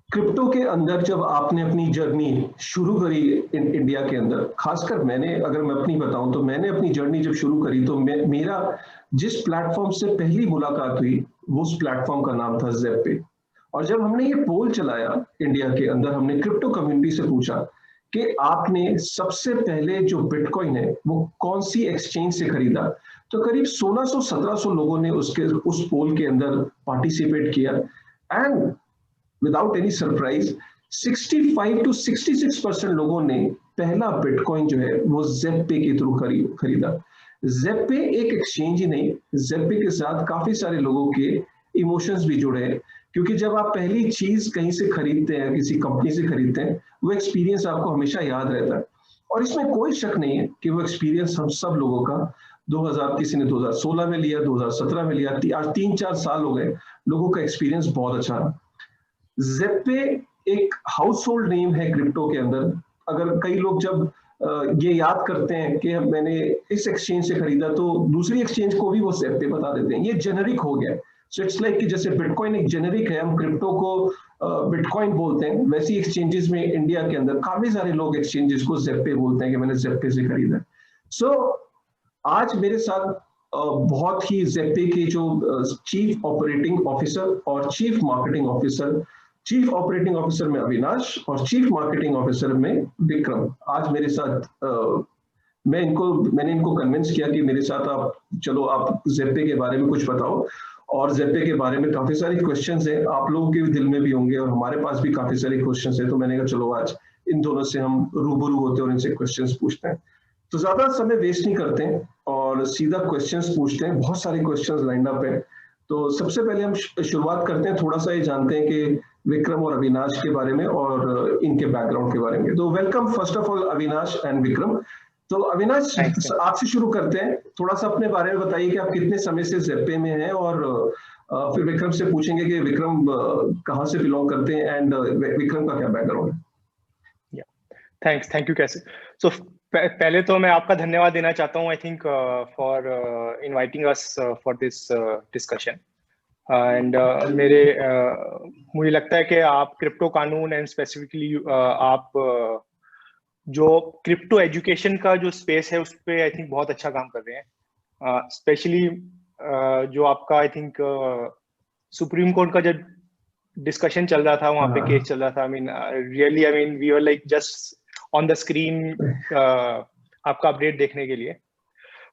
Crypto के अंदर जब आपने अपनी जर्नी शुरू करी इंडिया के अंदर, खासकर मैंने अगर मैं अपनी बताऊं तो मैंने अपनी जर्नी जब शुरू करी तो मेरा जिस प्लेटफॉर्म से पहली मुलाकात हुई वो उस प्लेटफॉर्म का नाम था ज़ेप्पे। और जब हमने ये पोल चलाया इंडिया के अंदर, हमने क्रिप्टो कम्युनिटी से पूछा कि आपने सबसे पहले जो बिटकॉइन है वो कौन सी एक्सचेंज से खरीदा, तो करीब 1600-1700 लोगों ने उस पोल के अंदर पार्टिसिपेट किया। And without any surprise 65 to 66% लोगों ने पहला बिटकॉइन जो है वो ज़ेप्पे के थ्रू खरीदा। ज़ेप्पे एक एक्सचेंज ही नहीं, ज़ेप्पे के साथ काफी सारे लोगों के इमोशंस भी जुड़े हैं, क्योंकि जब आप पहली चीज कहीं से खरीदते हैं, किसी कंपनी से खरीदते हैं, वो एक्सपीरियंस आपको हमेशा याद रहता है। और इसमें कोई शक नहीं है कि वो एक्सपीरियंस हम सब लोगों का 2000, किसी ने 2016 में लिया, 2017 में लिया, आज 3-4 साल हो गए, लोगों का एक्सपीरियंस बहुत अच्छा रहा। ज़ेप्पे एक हाउस होल्ड नेम है क्रिप्टो के अंदर। अगर कई लोग जब ये याद करते हैं कि मैंने इस एक्सचेंज से खरीदा, तो दूसरी एक्सचेंज को भी वो ज़ेप्पे बता देते हैं। ये जेनेरिक हो गया। सो इट्स लाइक कि जैसे बिटकॉइन एक जेनेरिक है, हम क्रिप्टो को बिटकॉइन बोलते हैं, वैसी एक्सचेंजेस में इंडिया के अंदर काफी सारे लोग एक्सचेंजेस को ज़ेप्पे बोलते हैं कि मैंने ज़ेप्पे से खरीदा। सो आज मेरे साथ बहुत ही ज़ेप्पे के जो चीफ ऑपरेटिंग ऑफिसर और chief marketing officer, chief operating officer में अविनाश और चीफ मार्केटिंग ऑफिसर में विक्रम आज मेरे साथ। मैंने इनको कन्विंस किया कि मेरे साथ आप चलो, आप ज़ेप्पे के बारे में कुछ बताओ। और ज़ेप्पे के बारे में काफी सारे क्वेश्चंस हैं, आप लोगों के भी दिल में भी होंगे और हमारे पास भी काफी सारे क्वेश्चंस हैं, तो मैंने कहा चलो आज इन दोनों से हम रूबरू होते हैं और इनसे क्वेश्चंस पूछते हैं। तो ज्यादा समय वेस्ट नहीं करते हैं और सीधा क्वेश्चंस पूछते हैं। बहुत सारे क्वेश्चंस लाइंड अप है। तो सबसे पहले हम शुरुआत करते हैं, थोड़ा सा ये जानते हैं कि विक्रम और अविनाश के बारे में और इनके बैकग्राउंड के बारे में। तो welcome first of all Avinash and Vikram. तो अविनाश, आपसे शुरू करते हैं, थोड़ा सा अपने बारे में बताइए कि आप कितने समय से ज़ेप्पे में हैं, और फिर विक्रम से पूछेंगे कि विक्रम कहाँ से बिलोंग करते हैं एंड विक्रम का क्या बैकग्राउंड है। थैंक यू कैसे। सो पहले तो मैं आपका धन्यवाद देना चाहता हूँ, I think for inviting us for this discussion. And मुझे लगता है कि आप क्रिप्टो कानून एंड स्पेसिफिकली आप जो क्रिप्टो एजुकेशन का जो स्पेस है उस पर आई थिंक बहुत अच्छा काम कर रहे हैं। स्पेशली जो आपका आई थिंक सुप्रीम कोर्ट का जब डिस्कशन चल रहा था, वहाँ पे केस चल रहा था, I mean we were like just on the screen आपका अपडेट देखने के लिए।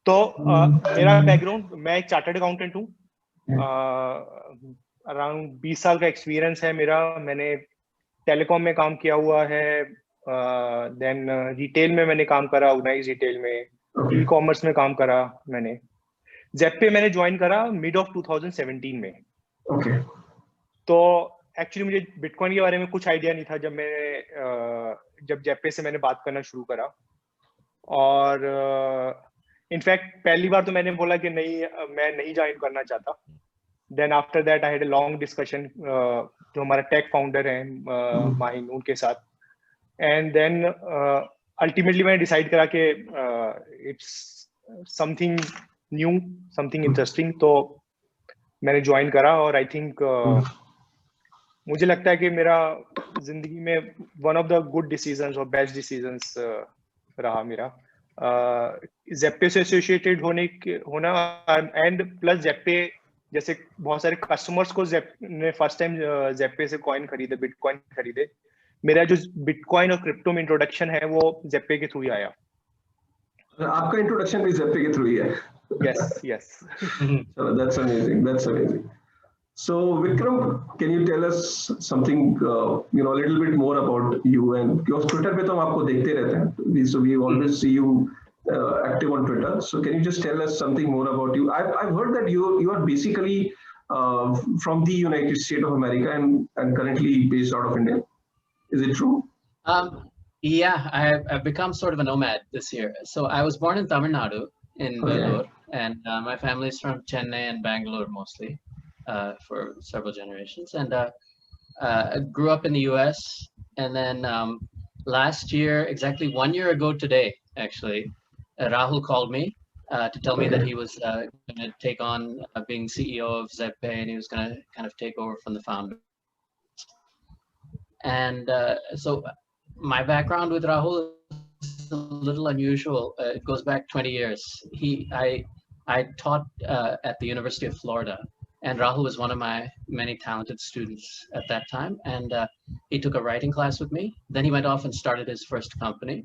तो मेरा बैकग्राउंड, मैं एक चार्टर्ड अकाउंटेंट हूँ। अराउंड 20 साल का एक्सपीरियंस है मेरा। मैंने टेलीकॉम में काम किया हुआ है, देन रिटेल में मैंने काम करा, ऑर्गेनाइज रिटेल में, ई कॉमर्स में काम करा मैंने। ज़ेप्पे मैंने ज्वाइन करा मिड ऑफ 2017 में। तो एक्चुअली मुझे बिटकॉइन के बारे में कुछ आइडिया नहीं था जब ज़ेप्पे से मैंने बात करना शुरू करा। और इनफैक्ट पहली बार तो मैंने बोला कि नहीं, मैं नहीं ज्वाइन करना चाहता। Then after that I had a long discussion जो हमारा टेक फाउंडर है माहिन, उनके साथ। एंड देन अल्टीमेटली मैंने डिसाइड करा कि it's something new, something interesting, तो मैंने ज्वाइन करा। और आई थिंक मुझे लगता है कि मेरा जिंदगी में one of the good decisions और बेस्ट डिसीजंस रहा मेरा ज़ेप्पे से एसोसिएटेड होना। एंड प्लस ज़ेप्पे जैसे बहुत सारे कस्टमर्स को ने फर्स्ट टाइम ज़ेप्पे से कॉइन खरीदे, बिटकॉइन खरीदे। मेरा जो बिटकॉइन और क्रिप्टो में इंट्रोडक्शन है वो ज़ेप्पे के थ्रू ही आया। आपका इंट्रोडक्शन भी ज़ेप्पे के थ्रू ही है? Yes. That's amazing. So Vikram, can you tell us something, a little bit more about you? And because Twitter पे तो हम आपको देखते रहते हैं, so we always see you active on Twitter. So can you just tell us something more about you? I've heard that you are basically from the United States of America and currently based out of India. Is it true? Yeah, I've become sort of a nomad this year. So I was born in Tamil Nadu in Vellore, and my family is from Chennai and Bangalore mostly for several generations. And I grew up in the US, and then last year, exactly 1 year ago today, actually, Rahul called me to tell me that he was going to take on being CEO of Zetpay, and he was going to kind of take over from the founder. And so my background with Rahul is a little unusual. It goes back 20 years. I taught at the University of Florida, and Rahul was one of my many talented students at that time. And he took a writing class with me. Then he went off and started his first company.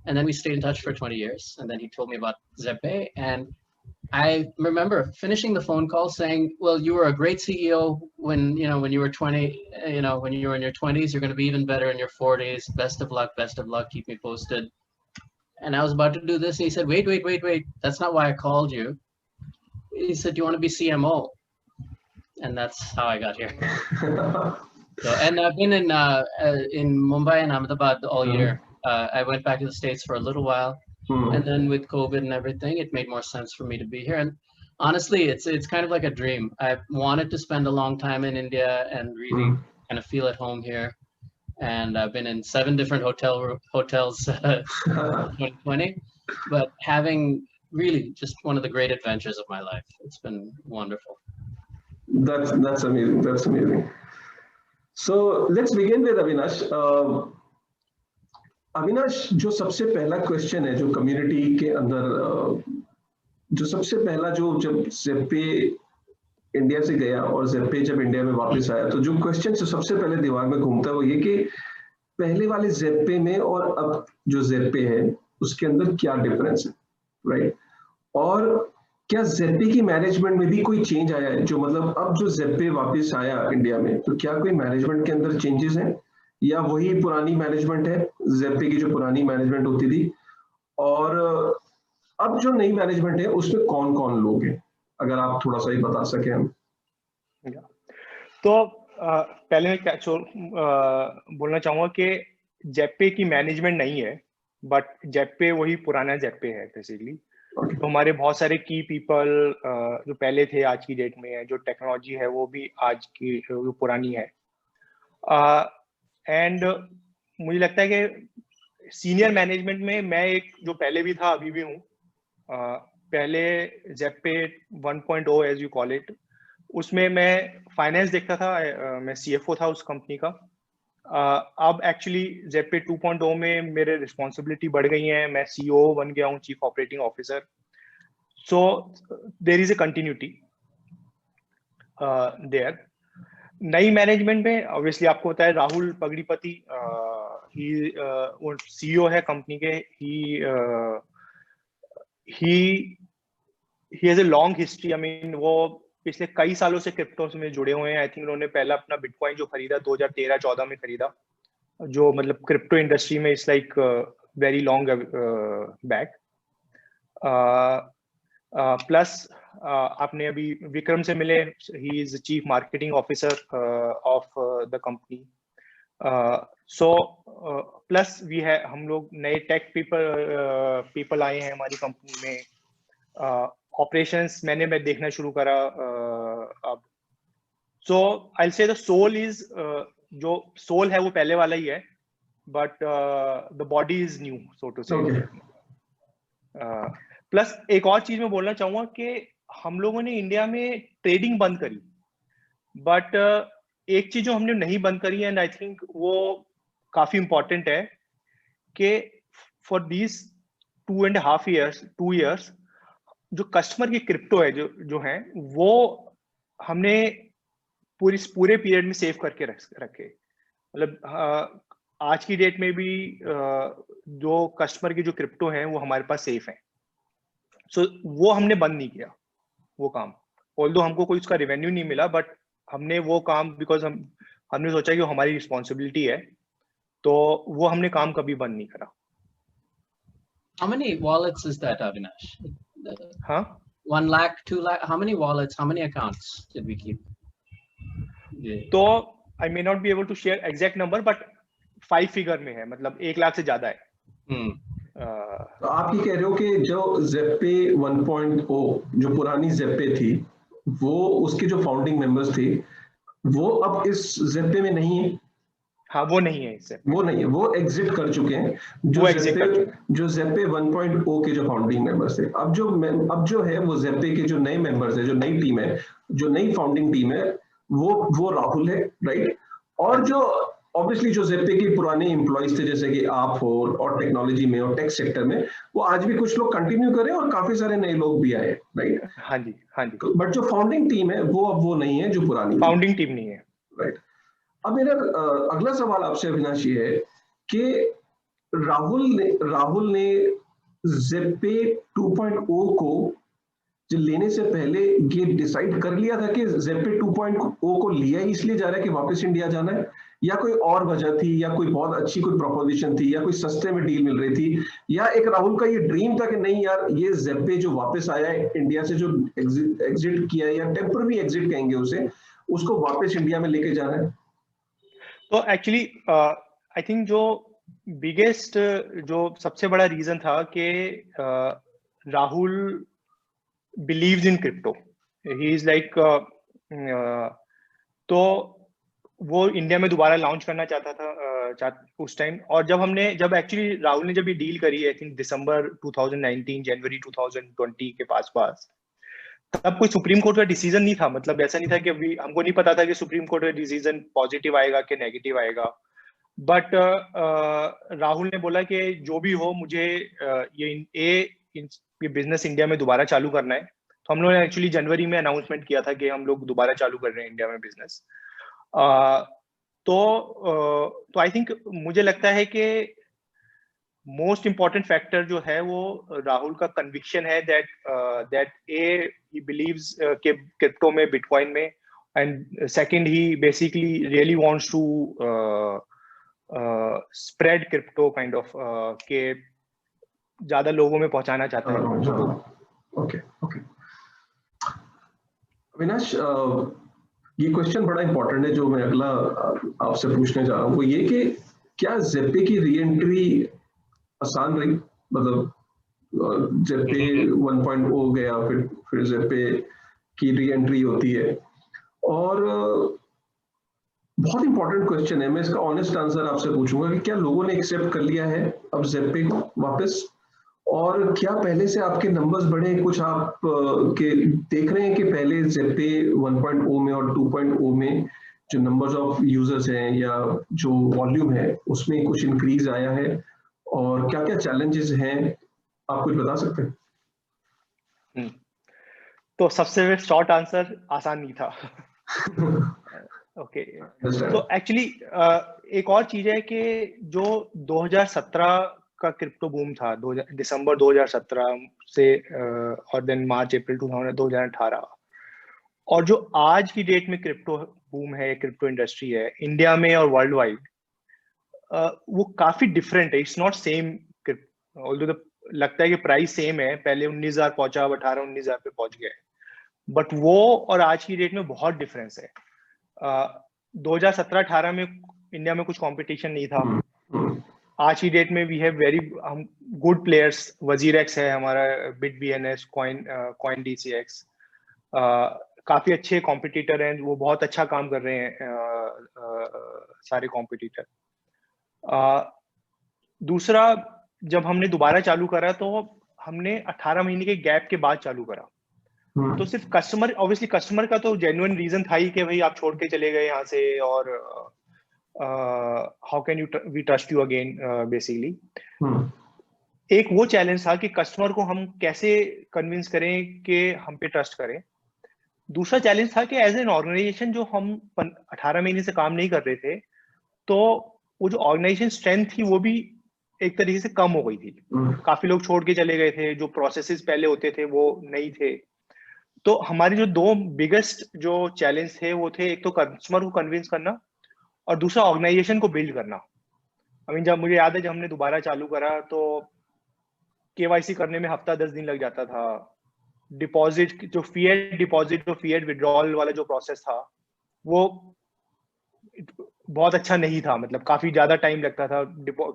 And then we stayed in touch for 20 years. And then he told me about Zeppe. And I remember finishing the phone call saying, well, you were a great CEO when you were 20, when you were in your 20s, you're going to be even better in your 40s. Best of luck, keep me posted. And I was about to do this. And he said, wait. That's not why I called you. He said, do you want to be CMO? And that's how I got here. So, and I've been in Mumbai and Ahmedabad all year. I went back to the States for a little while. And then with COVID and everything, it made more sense for me to be here. And honestly, it's kind of like a dream. I wanted to spend a long time in India and really kind of feel at home here. And I've been in 7 different hotels 2020, but having really just one of the great adventures of my life. It's been wonderful. That's amazing. That's amazing. So let's begin with Avinash. Avinash, जो सबसे पहला question है जो community के अंदर जो सबसे पहला जो जब ज़ेप्पे इंडिया से गया और ज़ेप्पे जब इंडिया में वापस आया तो जो क्वेश्चन जो सबसे पहले दिमाग में घूमता है वो ये कि पहले वाले ज़ेप्पे में और अब जो ज़ेप्पे है उसके अंदर क्या डिफरेंस है, राइट? और क्या ज़ेप्पे की मैनेजमेंट में भी कोई चेंज आया है? जो मतलब अब जो ज़ेप्पे वापस आया इंडिया में तो क्या कोई मैनेजमेंट के अंदर चेंजेस हैं या वही पुरानी मैनेजमेंट है ज़ेप्पे की जो पुरानी मैनेजमेंट होती थी? और अब जो नई मैनेजमेंट है उसमें कौन कौन लोग हैं, अगर आप थोड़ा सा ही बता सकें हम। तो पहले मैं बोलना चाहूंगा कि ज़ेप्पे की मैनेजमेंट नहीं है, बट ज़ेप्पे वही पुराना ज़ेप्पे है बेसिकली। तो हमारे बहुत सारे की पीपल जो पहले थे आज की डेट में है, जो टेक्नोलॉजी है वो भी आज की जो पुरानी है। एंड मुझे लगता है कि सीनियर मैनेजमेंट में मैं एक जो पहले भी था अभी भी हूँ। पहले ज़ेप्पे 1.0 एज यू कॉल इट, उसमें मैं फाइनेंस देखता था, मैं CFO था उस कंपनी का। अब एक्चुअली ज़ेप्पे 2.0 में मेरे रिस्पॉन्सिबिलिटी बढ़ गई हैं, मैं CEO बन गया हूँ, chief operating officer. So there is a continuity there. नई मैनेजमेंट में ऑब्वियसली आपको पता है राहुल पगड़ीपति वो CEO है कंपनी के। He has a long history. I mean वो पिछले कई सालों से क्रिप्टो में जुड़े हुए हैं। आई थिंक उन्होंने पहला अपना बिटकॉइन जो खरीदा 2013-14 में खरीदा, जो मतलब क्रिप्टो इंडस्ट्री में it's like very long back. Plus आपने अभी विक्रम से मिले, he is chief marketing officer of the company. So plus we है, हम लोग नए टेक पीपल आए हैं हमारी कंपनी में। ऑपरेशंस मैं देखना शुरू करा अब। So I will say the soul is, जो सोल है वो पहले वाला ही है, but the body is new so to say. Plus एक और चीज मैं बोलना चाहूंगा कि हम लोगों ने इंडिया में ट्रेडिंग बंद करी, बट एक चीज जो हमने नहीं बंद करी एंड आई थिंक वो काफी इंपॉर्टेंट है कि फॉर दीज 2 years जो कस्टमर की क्रिप्टो है जो है वो हमने पूरे पीरियड में सेव करके रखे। मतलब आज की डेट में भी जो कस्टमर की जो क्रिप्टो है वो हमारे पास सेफ है। सो वो हमने बंद नहीं किया वो काम, ऑल्दो हमको कोई उसका रेवेन्यू नहीं मिला, बट हमने वो काम बिकॉज हमने सोचा कि वो हमारी रिस्पॉन्सिबिलिटी है, तो वो हमने काम कभी बंद नहीं करा। How many wallets is that, Avinash? हाँ, 1 lakh, 2 lakh. How many wallets? How many accounts did we keep? Yeah. तो I may not be able to share exact number, but 5 figure में है, मतलब 1 लाख से ज्यादा है। तो आप ये कह रहे हो कि जो ज़ेप्पे 1.0 जो पुरानी ज़ेप्पे थी वो उसके जो फाउंडिंग मेंबर्स थे वो अब इस ज़ेप्पे में नहीं है? हाँ, वो नहीं है, इससे वो नहीं है, वो एग्जिट कर चुके हैं। जो ज़ेप्पे 1.0 के जो फाउंडिंग मेंबर्स थे, अब जो है वो ज़ेप्पे के जो नए मेंबर्स है, जो नई टीम है, जो नई फाउंडिंग टीम है, वो राहुल है, राइट? और जो ऑब्वियसली जो जेप्टे के पुराने एम्प्लॉइज थे जैसे कि आप हो और टेक्नोलॉजी में और टेक सेक्टर में, वो आज भी कुछ लोग कंटिन्यू करें और काफी सारे नए लोग भी आए, राइट? हाँ जी, हाँ जी। बट जो फाउंडिंग टीम है वो अब वो नहीं है जो पुरानी फाउंडिंग टीम नहीं है, राइट? अब मेरा अगला सवाल आपसे अविनाश ये है कि राहुल ने जेप्टे 2.0 को जो लेने से पहले ये डिसाइड कर लिया था कि जेप्टे 2.0 को लिया ही इसलिए जा रहा है कि वापस इंडिया जाना है, या कोई और वजह थी, या कोई बहुत अच्छी कोई प्रोपोजिशन थी, या कोई सस्ते में डील मिल रही थी, या एक राहुल का ये ड्रीम था कि नहीं यार ये जेप्टे जो वापस आया है इंडिया से, जो एग्जिट किया है या टेम्पररी एग्जिट कहेंगे उसे, उसको वापस इंडिया में लेके जाना है? तो एक्चुअली आई थिंक जो बिगेस्ट जो सबसे बड़ा रीजन था कि Rahul believes in crypto. He is like तो वो इंडिया में दोबारा लॉन्च करना चाहता था उस टाइम। और जब एक्चुअली राहुल ने जब ये डील करी, आई थिंक दिसंबर 2019 जनवरी 2020 के पास तब कोई सुप्रीम कोर्ट का डिसीजन नहीं था। मतलब ऐसा नहीं था कि अभी हमको नहीं पता था कि सुप्रीम कोर्ट का डिसीजन पॉजिटिव आएगा कि नेगेटिव आएगा। बट राहुल ने बोला कि जो भी हो मुझे ये बिजनेस इंडिया में दोबारा चालू करना है। तो हम लोगों ने एक्चुअली जनवरी में अनाउंसमेंट किया था कि हम लोग दोबारा चालू कर रहे हैं इंडिया में बिजनेस। तो आई थिंक मुझे लगता है कि मोस्ट इम्पॉर्टेंट फैक्टर जो है वो राहुल का कन्विक्शन है दैट ही बिलीव्स के क्रिप्टो में, बिटकॉइन में, and second he basically really wants to spread crypto kind of के ज्यादा लोगों में पहुंचाना चाहता है। ओके अविनाश, ये क्वेश्चन बड़ा इंपॉर्टेंट है जो मैं अगला आपसे पूछने जा रहा हूँ, वो ये कि क्या जेप्टे की री एंट्री आसान रही? मतलब जेप्टे 1.0 गया, फिर जेप्टे की री एंट्री होती है, और बहुत इंपॉर्टेंट क्वेश्चन है, मैं इसका ऑनेस्ट आंसर आपसे पूछूंगा कि क्या लोगों ने एक्सेप्ट कर लिया है अब जेप्टे को वापस, और क्या पहले से आपके नंबर्स बढ़े? कुछ आप के देख रहे हैं कि पहले जेप्टे 1.0 में और 2.0 में जो नंबर्स ऑफ यूजर्स हैं या जो वॉल्यूम है उसमें कुछ इंक्रीज आया है, और क्या क्या चैलेंजेस हैं, आप कुछ बता सकते हैं? तो सबसे शॉर्ट आंसर, आसान नहीं था। ओके, तो एक्चुअली एक और चीज है कि जो 2017 का क्रिप्टो बूम था, दिसंबर 2017 से और देन मार्च अप्रैल 2018, और जो आज की डेट में क्रिप्टो बूम है, क्रिप्टो इंडस्ट्री है इंडिया में और वर्ल्ड वाइड, वो काफी डिफरेंट है। It's not same. ऑल्दो लगता है कि प्राइस सेम है, पहले 19,000 पहुंचा, अब 18-19,000 पे पहुंच गया है, बट वो और आज की डेट में बहुत डिफरेंस है। 2017-18 में इंडिया में कुछ कंपटीशन नहीं था। आज की डेट में we have very good players. WazirX है हमारा, BitBNS, CoinDCX, काफी अच्छे कॉम्पिटिटर हैं, वो बहुत अच्छा काम कर रहे हैं सारे कॉम्पिटिटर। दूसरा, जब हमने दोबारा चालू करा तो हमने 18 महीने के गैप के बाद चालू करा, तो सिर्फ कस्टमर, ऑब्वियसली कस्टमर का तो जेन्युइन रीजन था ही कि भाई आप छोड़ के चले गए यहाँ से, और how can we trust you again basically. एक वो चैलेंज था कि कस्टमर को हम कैसे कन्विंस करें कि हम पे ट्रस्ट करें। दूसरा चैलेंज था कि एज एन ऑर्गेनाइजेशन जो हम 18 महीने से काम नहीं कर रहे थे, तो वो जो ऑर्गेनाइजेशन स्ट्रेंथ थी वो भी एक तरीके से कम हो गई थी। काफी लोग छोड़ के चले गए थे, जो प्रोसेसेस पहले होते थे वो नहीं थे। तो हमारी जो दो बिगेस्ट जो चैलेंज थे वो थे, एक तो कस्टमर को कन्विंस करना और दूसरा ऑर्गेनाइजेशन को बिल्ड करना। आई मीन, जब मुझे याद है जब हमने दोबारा चालू करा तो KYC करने में हफ्ता 10 दिन लग जाता था। डिपॉजिट, जो फिएट डिपॉजिट, जो फिएट विड्रॉल वाला जो प्रोसेस था वो बहुत अच्छा नहीं था। मतलब काफी ज्यादा टाइम लगता था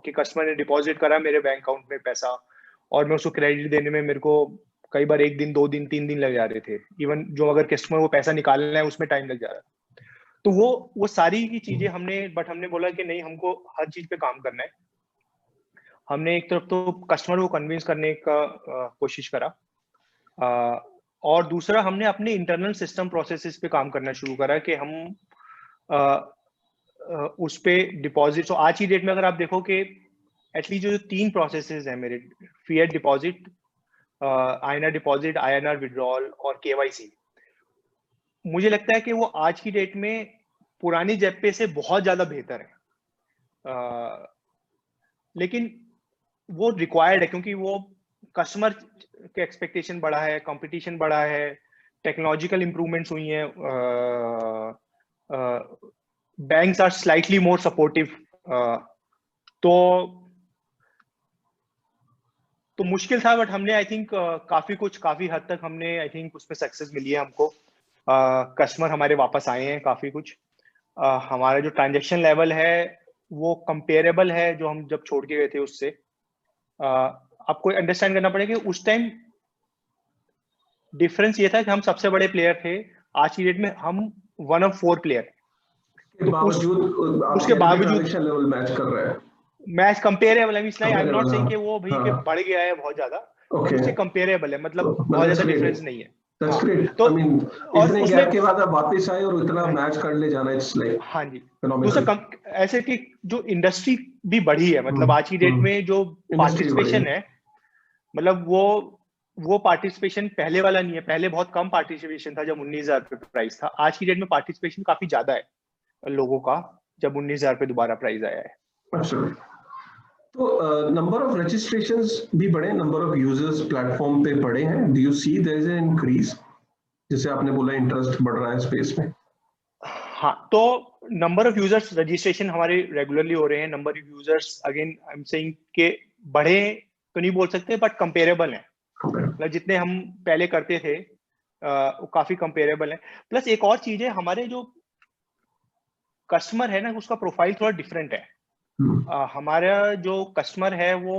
कि कस्टमर ने डिपॉजिट करा मेरे बैंक अकाउंट में पैसा, और मैं उसको क्रेडिट देने में मेरे को कई बार 1 दिन, 2 दिन, 3 दिन लग जा रहे थे। इवन जो अगर कस्टमर को पैसा निकालना है उसमें टाइम लग जा रहा है। तो वो सारी की चीजें हमने बोला कि नहीं, हमको हर चीज पे काम करना है। हमने एक तरफ तो कस्टमर को कन्विंस करने का कोशिश करा, और दूसरा हमने अपने इंटरनल सिस्टम प्रोसेसेस पे काम करना शुरू करा कि हम उस पे डिपॉजिट, तो आज की डेट में अगर आप देखो कि एटलीस्ट जो 3 प्रोसेसेस हैं मेरे, fiat deposit, INR deposit, INR withdrawal और केवाईसी, मुझे लगता है कि वो आज की डेट में पुरानी जेपे से बहुत ज्यादा बेहतर है। लेकिन वो रिक्वायर्ड है क्योंकि वो कस्टमर के एक्सपेक्टेशन बढ़ा है, कंपटीशन बढ़ा है, टेक्नोलॉजिकल इंप्रूवमेंट्स हुई हैं, banks are slightly more supportive. तो मुश्किल था, बट हमने आई थिंक काफी हद तक हमने आई थिंक उसमें सक्सेस मिली है हमको। कस्टमर हमारे वापस आए हैं काफी कुछ। हमारा जो ट्रांजैक्शन लेवल है वो कंपेरेबल है जो हम जब छोड़ के गए थे उससे। आपको अंडरस्टैंड करना पड़ेगा कि उस टाइम डिफरेंस ये था कि हम सबसे बड़े प्लेयर थे, आज की डेट में हम 1 of 4 प्लेयर। उसके बावजूद लेवल मैच कर रहा है, मैच कंपेरेबल है, इसलिए आई एम नॉट सेइंग कि वो भाई के बढ़ गया है बहुत ज्यादा, उससे कंपेरेबल है, मतलब बहुत ज्यादा डिफरेंस नहीं है। That's great. तो I mean, इतने गैप के बाद आप वापस आए और इतना मैच कर ले जाना, it's like हाँ जी। दूसरा ऐसे कि जो इंडस्ट्री भी बढ़ी है, मतलब आज की डेट में जो पार्टिसिपेशन है, मतलब वो पार्टिसिपेशन पहले वाला नहीं है। पहले बहुत कम पार्टिसिपेशन था जब 19,000 पे प्राइस था। आज की डेट में पार्टिसिपेशन काफी ज्यादा है लोगों का, जब 19,000 पे दोबारा प्राइस आया है। अच्छा, तो नंबर ऑफ रजिस्ट्रेशंस भी बढ़े, नंबर ऑफ यूजर्स प्लेटफॉर्म पे बढ़े हैं? Do you see there is an increase, जैसे आपने बोला इंटरेस्ट बढ़ रहा है स्पेस में? हाँ, तो नंबर ऑफ यूजर्स रजिस्ट्रेशन हमारे रेगुलरली हो रहे हैं। Number of users again I am saying के बढ़े तो नहीं बोल सकते, बट कंपेरेबल है, मतलब जितने हम पहले करते थे वो काफी कंपेरेबल है। प्लस एक और चीज है, हमारे जो कस्टमर है ना उसका प्रोफाइल थोड़ा डिफरेंट है। हमारा जो कस्टमर है वो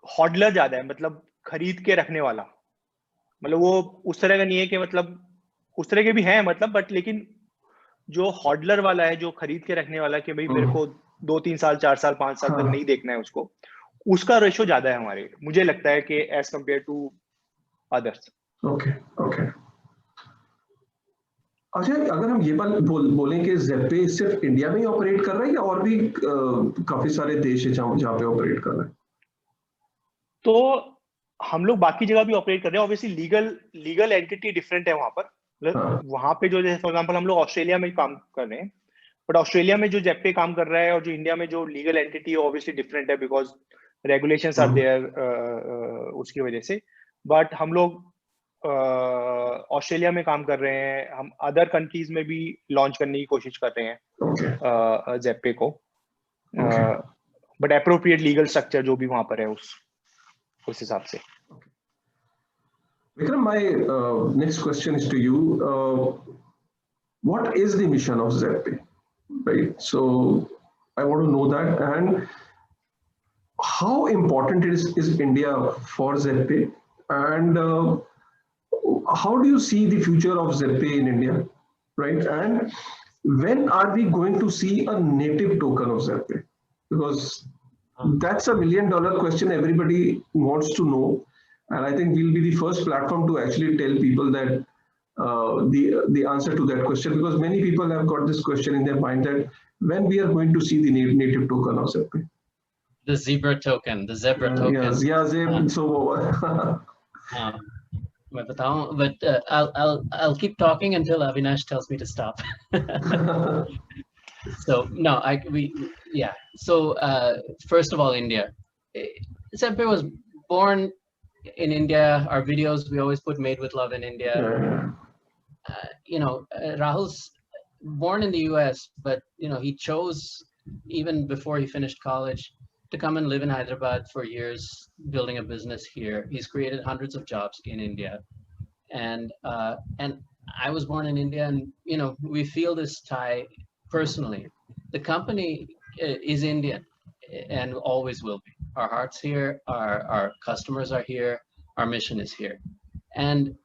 हॉडलर ज्यादा है, मतलब खरीद के रखने वाला। मतलब वो उस तरह का नहीं है कि, मतलब उस तरह के भी हैं मतलब, बट लेकिन जो हॉडलर वाला है, जो खरीद के रखने वाला कि भाई मेरे को 2-3 साल 4 साल 5 साल तक नहीं देखना है उसको, उसका रेशो ज्यादा है हमारे, मुझे लगता है कि as compared to others. Okay. अच्छा, अगर हम ये बात बोलें कि ज़ेप्पे सिर्फ इंडिया में ही ऑपरेट कर रहा है या और भी काफी सारे देश है जहाँ पे ऑपरेट कर रहा है? तो हम लोग बाकी जगह भी ऑपरेट कर रहे हैं। ऑब्वियसली लीगल एंटिटी डिफरेंट है वहां पर। वहां पे जो फॉर एग्जांपल हम लोग ऑस्ट्रेलिया में काम कर रहे हैं, बट ऑस्ट्रेलिया में जो ज़ेप्पे काम कर रहा है और जो इंडिया में जो लीगल एंटिटी है ऑब्वियसली डिफरेंट है, बिकॉज रेगुलेशंस आर देयर उसकी वजह से। बट हम लोग ऑस्ट्रेलिया में काम कर रहे हैं, हम अदर कंट्रीज में भी लॉन्च करने की कोशिश कर रहे हैं ज़ेप्पे को, बट एप्रोप्रिएट लीगल स्ट्रक्चर जो भी वहां पर है उस हिसाब से। Vikram, my next question is to you. What is the mission of Zetpay? Right. So I want to know that, and how important is India for Zetpay, and how do you see the future of Zetpay in India, right? And when are we going to see a native token of Zetpay? Because that's $1 million question everybody wants to know. And I think we'll be the first platform to actually tell people that the answer to that question, because many people have got this question in their mind that when we are going to see the native token of Zetpay. The zebra token, the zebra token. Yeah, so but I'll keep talking until Avinash tells me to stop. So no, So first of all, India. Zetpay was born in India. Our videos, we always put "Made with Love" in India. Rahul's born in the US, but he chose, even before he finished college, to come and live in Hyderabad for years, building a business here. He's created hundreds of jobs in India, and I was born in India, and we feel this tie personally. The company is Indian and always will be. Our heart's here, our customers are here, our mission is here. And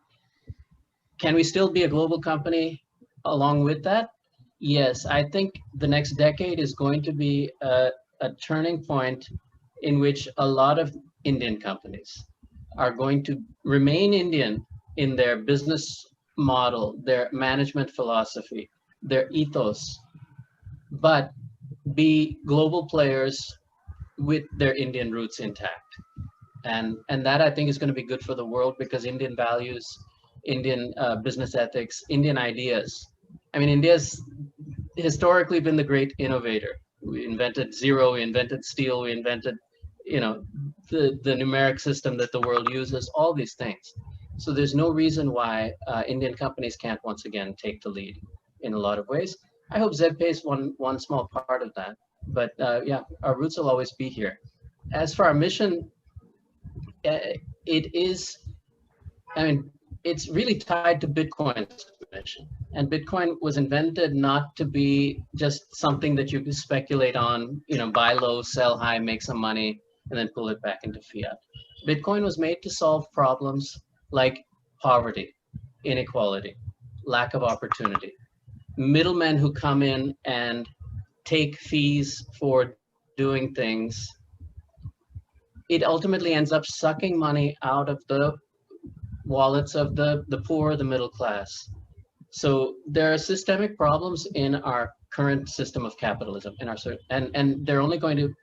can we still be a global company along with that? Yes, I think the next decade is going to be a turning point in which a lot of Indian companies are going to remain Indian in their business model, their management philosophy, their ethos, but be global players with their Indian roots intact. And that I think is going to be good for the world, because Indian values, Indian business ethics, Indian ideas. I mean, India's historically been the great innovator. We invented zero, we invented steel, we invented, you know, the numeric system that the world uses, all these things. So there's no reason why Indian companies can't once again take the lead in a lot of ways. I hope ZebPay is one small part of that. But yeah, our roots will always be here. As for our mission, it is, I mean, it's really tied to Bitcoin's mission. And Bitcoin was invented not to be just something that you can speculate on, you know, buy low, sell high, make some money, and then pull it back into fiat. Bitcoin was made to solve problems like poverty, inequality, lack of opportunity, middlemen who come in and take fees for doing things. It ultimately ends up sucking money out of the wallets of the poor, the middle class. So there are systemic problems in our current system of capitalism, and they're only going to,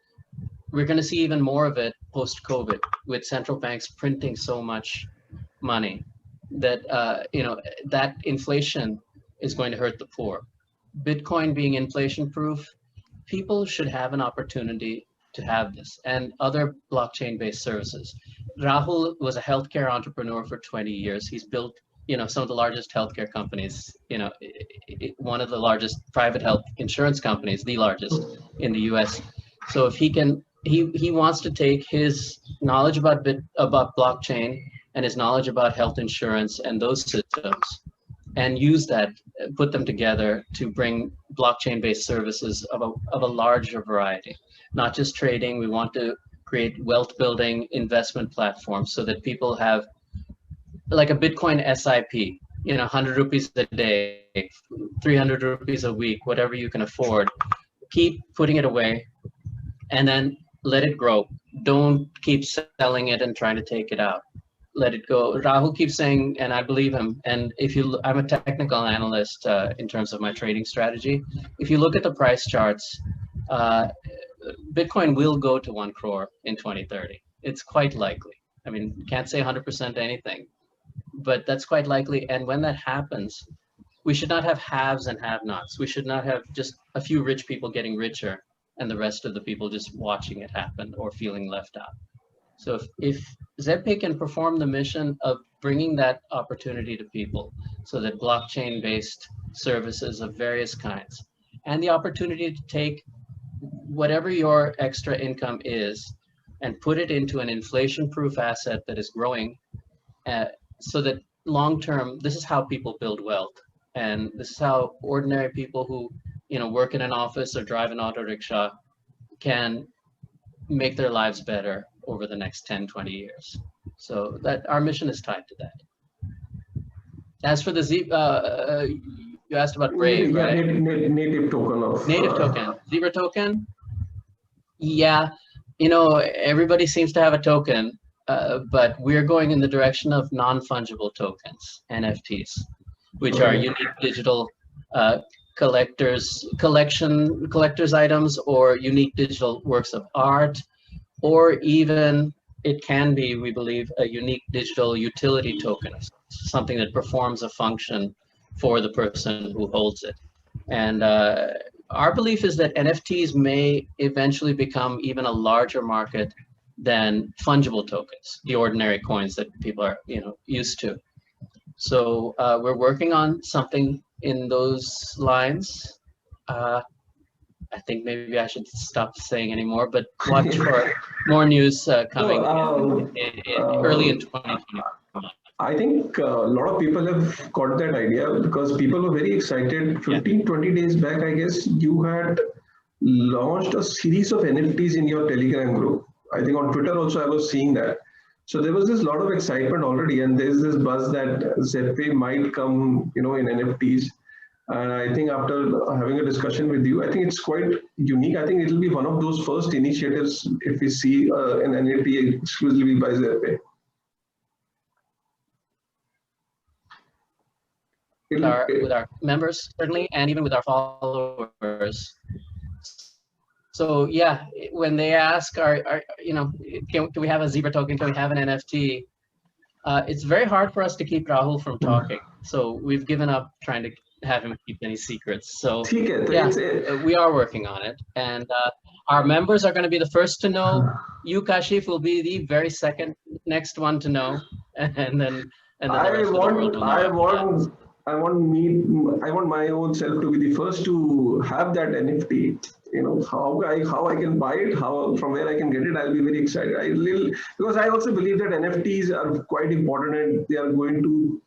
we're going to see even more of it post-COVID, with central banks printing so much money that you know, that inflation is going to hurt the poor. Bitcoin being inflation-proof, people should have an opportunity to have this, and other blockchain-based services. Rahul was a healthcare entrepreneur for 20 years. He's built, you know, some of the largest healthcare companies, you know, one of the largest private health insurance companies, the largest in the US. So if he can, he wants to take his knowledge about blockchain and his knowledge about health insurance and those systems, and use that, put them together to bring blockchain-based services of a larger variety. Not just trading, we want to create wealth building investment platforms so that people have like a Bitcoin SIP, you know, 100 rupees a day, 300 rupees a week, whatever you can afford. Keep putting it away and then let it grow. Don't keep selling it and trying to take it out. Let it go. Rahul keeps saying, and I believe him, and if you, I'm a technical analyst in terms of my trading strategy. If you look at the price charts, Bitcoin will go to 1 crore in 2030. It's quite likely. I mean, can't say 100% anything, but that's quite likely. And when that happens, we should not have haves and have-nots. We should not have just a few rich people getting richer and the rest of the people just watching it happen or feeling left out. So if ZebPay can perform the mission of bringing that opportunity to people, so that blockchain-based services of various kinds, and the opportunity to take whatever your extra income is and put it into an inflation-proof asset that is growing, so that long-term, this is how people build wealth. And this is how ordinary people who, you know, work in an office or drive an auto rickshaw can make their lives better over the next 10, 20 years. So that our mission is tied to that. As for the you asked about Brave, yeah, right? Native token of native token, Zebra token. Yeah, you know, everybody seems to have a token, but we're going in the direction of non-fungible tokens, NFTs, which are unique digital collector's items, or unique digital works of art, or even it can be, we believe, a unique digital utility token, something that performs a function for the person who holds it. And our belief is that NFTs may eventually become even a larger market than fungible tokens, the ordinary coins that people are, you know, used to. So we're working on something in those lines. I think maybe I should stop saying anymore, but watch for more news coming early in 2020. I think a lot of people have got that idea because people were very excited. 15, 20 days back, I guess, you had launched a series of NFTs in your Telegram group. I think on Twitter also I was seeing that. So there was this lot of excitement already, and there's this buzz that ZebPay might come, you know, in NFTs. And I think after having a discussion with you, I think it's quite unique. I think it'll be one of those first initiatives if we see an NFT exclusively by ZebPay. with our members certainly, and even with our followers. So yeah, when they ask, can we have a Zebra token? Can we have an NFT? It's very hard for us to keep Rahul from talking. So we've given up trying to have him keep any secrets. So yeah, we are working on it, and our members are going to be the first to know. You, Kashif, will be the very next one to know, and then the rest of the world will know. I want my own self to be the first to have that NFT. You know, how I can buy it, from where I can get it. I'll be very excited. Because I also believe that NFTs are quite important, and they are going to,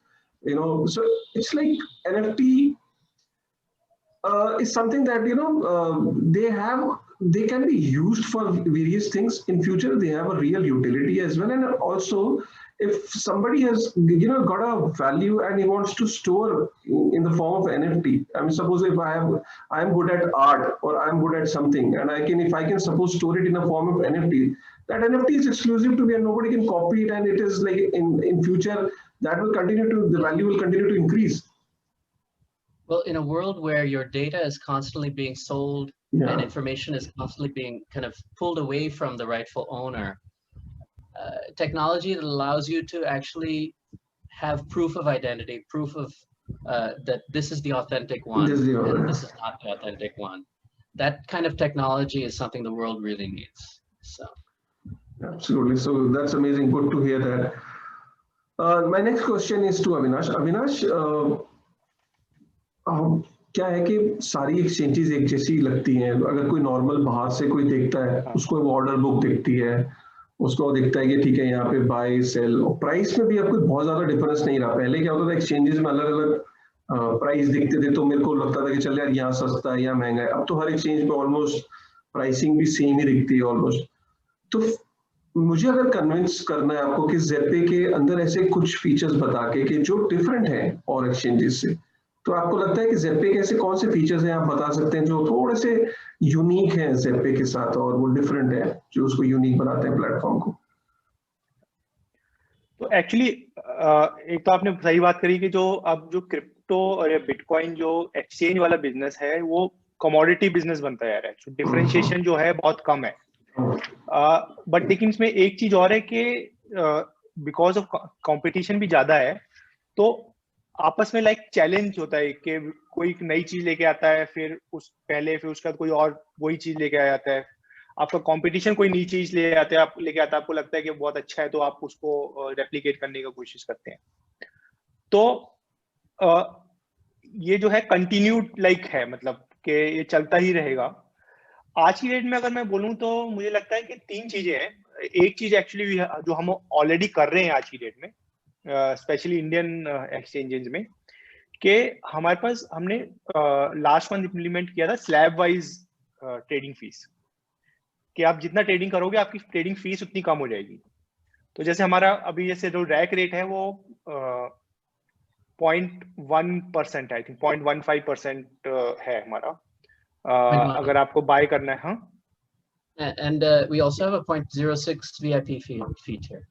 so it's like NFT is something that they can be used for various things in future. They have a real utility as well, and also, if somebody has got a value and he wants to store in the form of NFT, I mean, suppose if I'm good at art or I'm good at something, and if I can suppose store it in a form of NFT, that NFT is exclusive to me and nobody can copy it, and it is like in future the value will continue to increase. Well, in a world where your data is constantly being sold and information is constantly being kind of pulled away from the rightful owner, technology that allows you to actually have proof of identity, proof of that this is the authentic one and this is not the authentic one. That kind of technology is something the world really needs. So absolutely. So that's amazing. Good to hear that. My next question is to Avinash. Avinash, क्या है कि सारी exchanges एक जैसी लगती हैं. अगर कोई नॉर्मल बाहर से कोई देखता है, उसको वो ऑर्डर बुक दिखती है, उसको दिखता है कि ठीक है यहाँ पे बाय सेल, और प्राइस में भी आपको बहुत ज्यादा डिफरेंस नहीं रहा. पहले क्या होता था, एक्सचेंजेस में अलग अलग प्राइस दिखते थे, तो मेरे को लगता था कि चल यार यहाँ सस्ता है, यहाँ महंगा है. अब तो हर एक्सचेंज पे ऑलमोस्ट प्राइसिंग भी सेम ही दिखती है ऑलमोस्ट. तो मुझे अगर कन्विंस करना है आपको कि ज़ेपे के अंदर ऐसे कुछ फीचर्स बता के कि जो डिफरेंट हैं और एक्सचेंजेस से, तो आपको लगता है कि ज़ेपे के ऐसे कौन से फीचर्स हैं आप बता सकते हैं जो थोड़े से यूनिक हैं ज़ेपे के साथ और वो डिफरेंट है, जो उसको यूनिक बनाते हैं प्लेटफॉर्म को? तो एक्चुअली एक तो आपने सही बात करी कि जो अब जो क्रिप्टो और बिटकॉइन जो एक्सचेंज वाला बिजनेस है वो कमोडिटी बिजनेस बनता जा रहा है. डिफरेंशिएशन जो है बहुत कम है. बट लेकिन इसमें एक चीज और है कि बिकॉज ऑफ कंपटीशन भी ज्यादा है, तो आपस में लाइक चैलेंज होता है कि कोई नई चीज लेके आता है, फिर उसका कोई और वही चीज लेके आ जाता है. आपका कंपटीशन कोई नई चीज लेके आता है, आपको लगता है कि बहुत अच्छा है, तो आप उसको रेप्लिकेट करने की कोशिश करते हैं. तो ये जो है कंटिन्यूड लाइक है, मतलब कि ये चलता ही रहेगा. आज की डेट में अगर मैं बोलूं तो मुझे लगता है कि 3 चीजें हैं. एक चीज एक्चुअली जो हम ऑलरेडी कर रहे हैं आज की डेट में, स्पेशली इंडियन एक्सचेंजेस में, कि हमारे पास हमने लास्ट मंथ इम्प्लीमेंट किया था स्लैब वाइज ट्रेडिंग फीस, कि आप जितना ट्रेडिंग करोगे आपकी ट्रेडिंग फीस उतनी कम हो जाएगी. तो जैसे हमारा अभी जैसे जो रैक रेट है वो 0.1% आई थिंक 0.15% है हमारा, अगर आपको बाय करना है. हाँ, and we also have a 0.06 VIP feature.